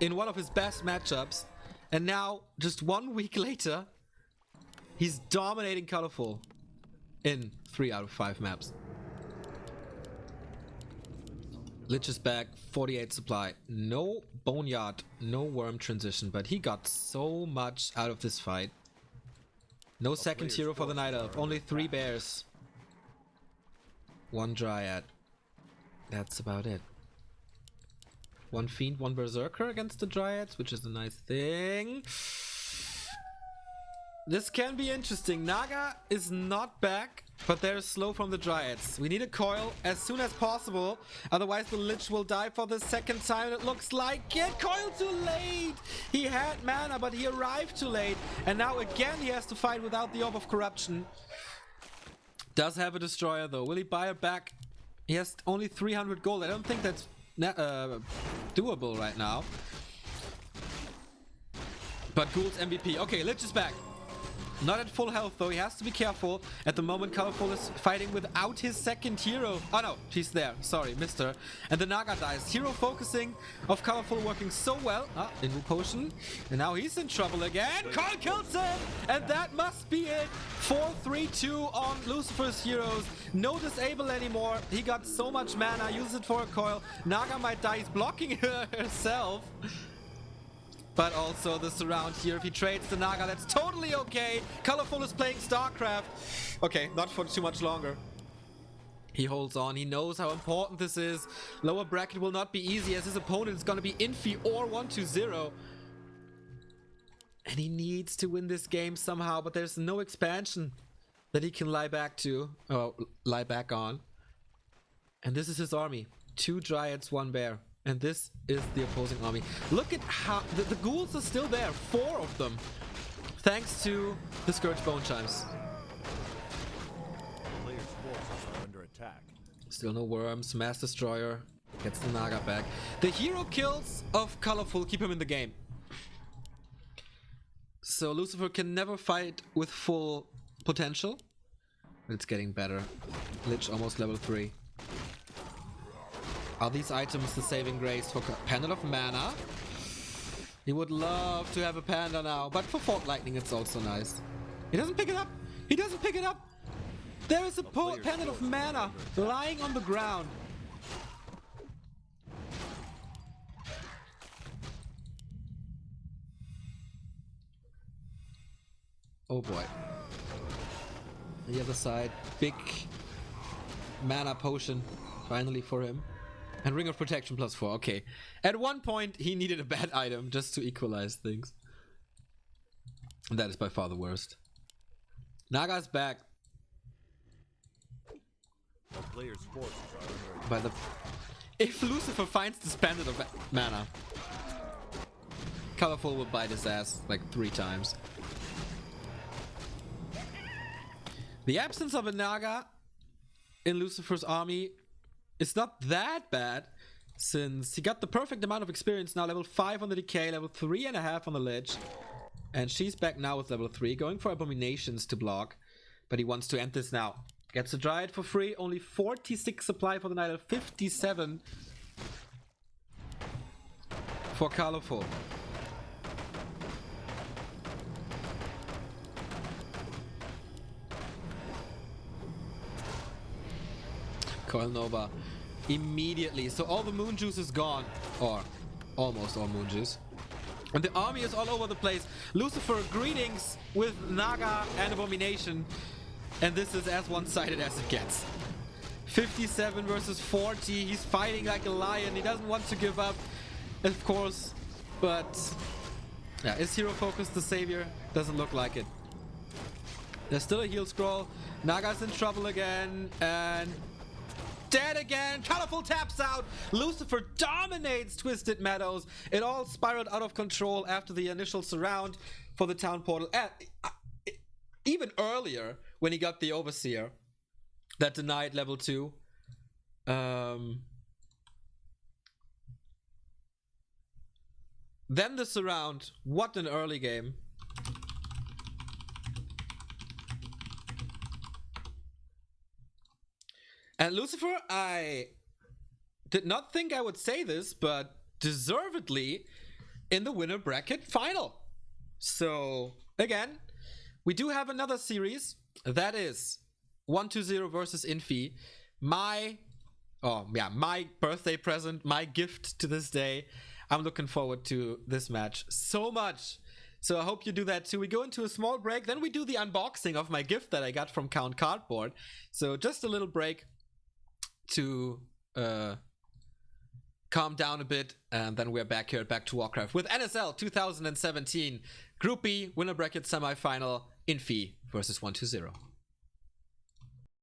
in one of his best matchups. And now, just 1 week later, he's dominating Colorful in 3 out of 5 maps. Lich is back, 48 supply. No Boneyard, no Worm transition, but he got so much out of this fight. No second hero for the Night Elf, only 3 bears. 1 Dryad. That's about it. 1 Fiend, 1 Berserker against the Dryads, which is a nice thing. This can be interesting. Naga is not back, but they're slow from the Dryads. We need a coil as soon as possible. Otherwise, the Lich will die for the second time. It looks like it. Coil too late. He had mana, but he arrived too late. And now again, he has to fight without the Orb of Corruption. Does have a Destroyer, though. Will he buy it back? He has only 300 gold. I don't think that's doable right now. But Ghoul's MVP. Okay, Lich is back. Not at full health, though. He has to be careful. At the moment, Colorful is fighting without his second hero. Oh, no. She's there. Sorry, missed her. And the Naga dies. Hero focusing of Colorful working so well. Ah, Invu Potion. And now he's in trouble again. Coil kills him! And that must be it. 4-3-2 on Lucifer's heroes. No disable anymore. He got so much mana. Use it for a coil. Naga might die. He's blocking herself. But also the surround here. If he trades the Naga, that's totally okay. Colorful is playing StarCraft. Okay, not for too much longer. He holds on. He knows how important this is. Lower bracket will not be easy as his opponent is going to be Infi or 1-2-0. And he needs to win this game somehow, but there's no expansion that he can lie back to. Or lie back on. And this is his army. 2 Dryads, 1 Bear. And this is the opposing army. Look at how... The ghouls are still there. 4 of them. Thanks to the Scourge Bone Chimes. Players' forces are under attack. Still no worms. Mass Destroyer gets the Naga back. The hero kills of Colorful keep him in the game. So Lucifer can never fight with full potential. But it's getting better. Lich almost level 3. Are these items the saving grace for Panel of Mana? He would love to have a panda now, but for Fort Lightning it's also nice. He doesn't pick it up! He doesn't pick it up! There is a Panel of Mana lying on the ground. Oh boy. The other side, big mana potion finally for him. And Ring of Protection +4, okay. At one point, he needed a bad item just to equalize things. And that is by far the worst. Naga's back. The player's forces are under By the... If Lucifer finds this Bandit of Mana, Colorful will bite his ass like 3 times. The absence of a Naga in Lucifer's army it's not that bad, since he got the perfect amount of experience now. Level 5 on the decay, level 3.5 on the lich. And she's back now with level 3, going for abominations to block. But he wants to end this now. Gets a Dryad for free, only 46 supply for the Night, 57 for Kalofo. Coil Nova immediately. So all the moon juice is gone. Or almost all moon juice. And the army is all over the place. Lucifer, greetings with Naga and Abomination. And this is as one-sided as it gets. 57 versus 40. He's fighting like a lion. He doesn't want to give up, of course. But yeah, is Hero Focus the savior? Doesn't look like it. There's still a heal scroll. Naga's in trouble again. And dead again. Colorful taps out. Lucifer dominates Twisted Meadows. It all spiraled out of control after the initial surround for the town portal. Even earlier, when he got the Overseer that denied level 2. Then the surround. What an early game. And Lucifer, I did not think I would say this, but deservedly in the winner bracket final. So, again, we do have another series. That is 120 versus Infi. My birthday present, my gift to this day. I'm looking forward to this match so much. So I hope you do that too. We go into a small break, then we do the unboxing of my gift that I got from Count Cardboard. So just a little break to calm down a bit, and then we're back here at Back to Warcraft with NSL 2017 Group B winner bracket semifinal Infi versus 120.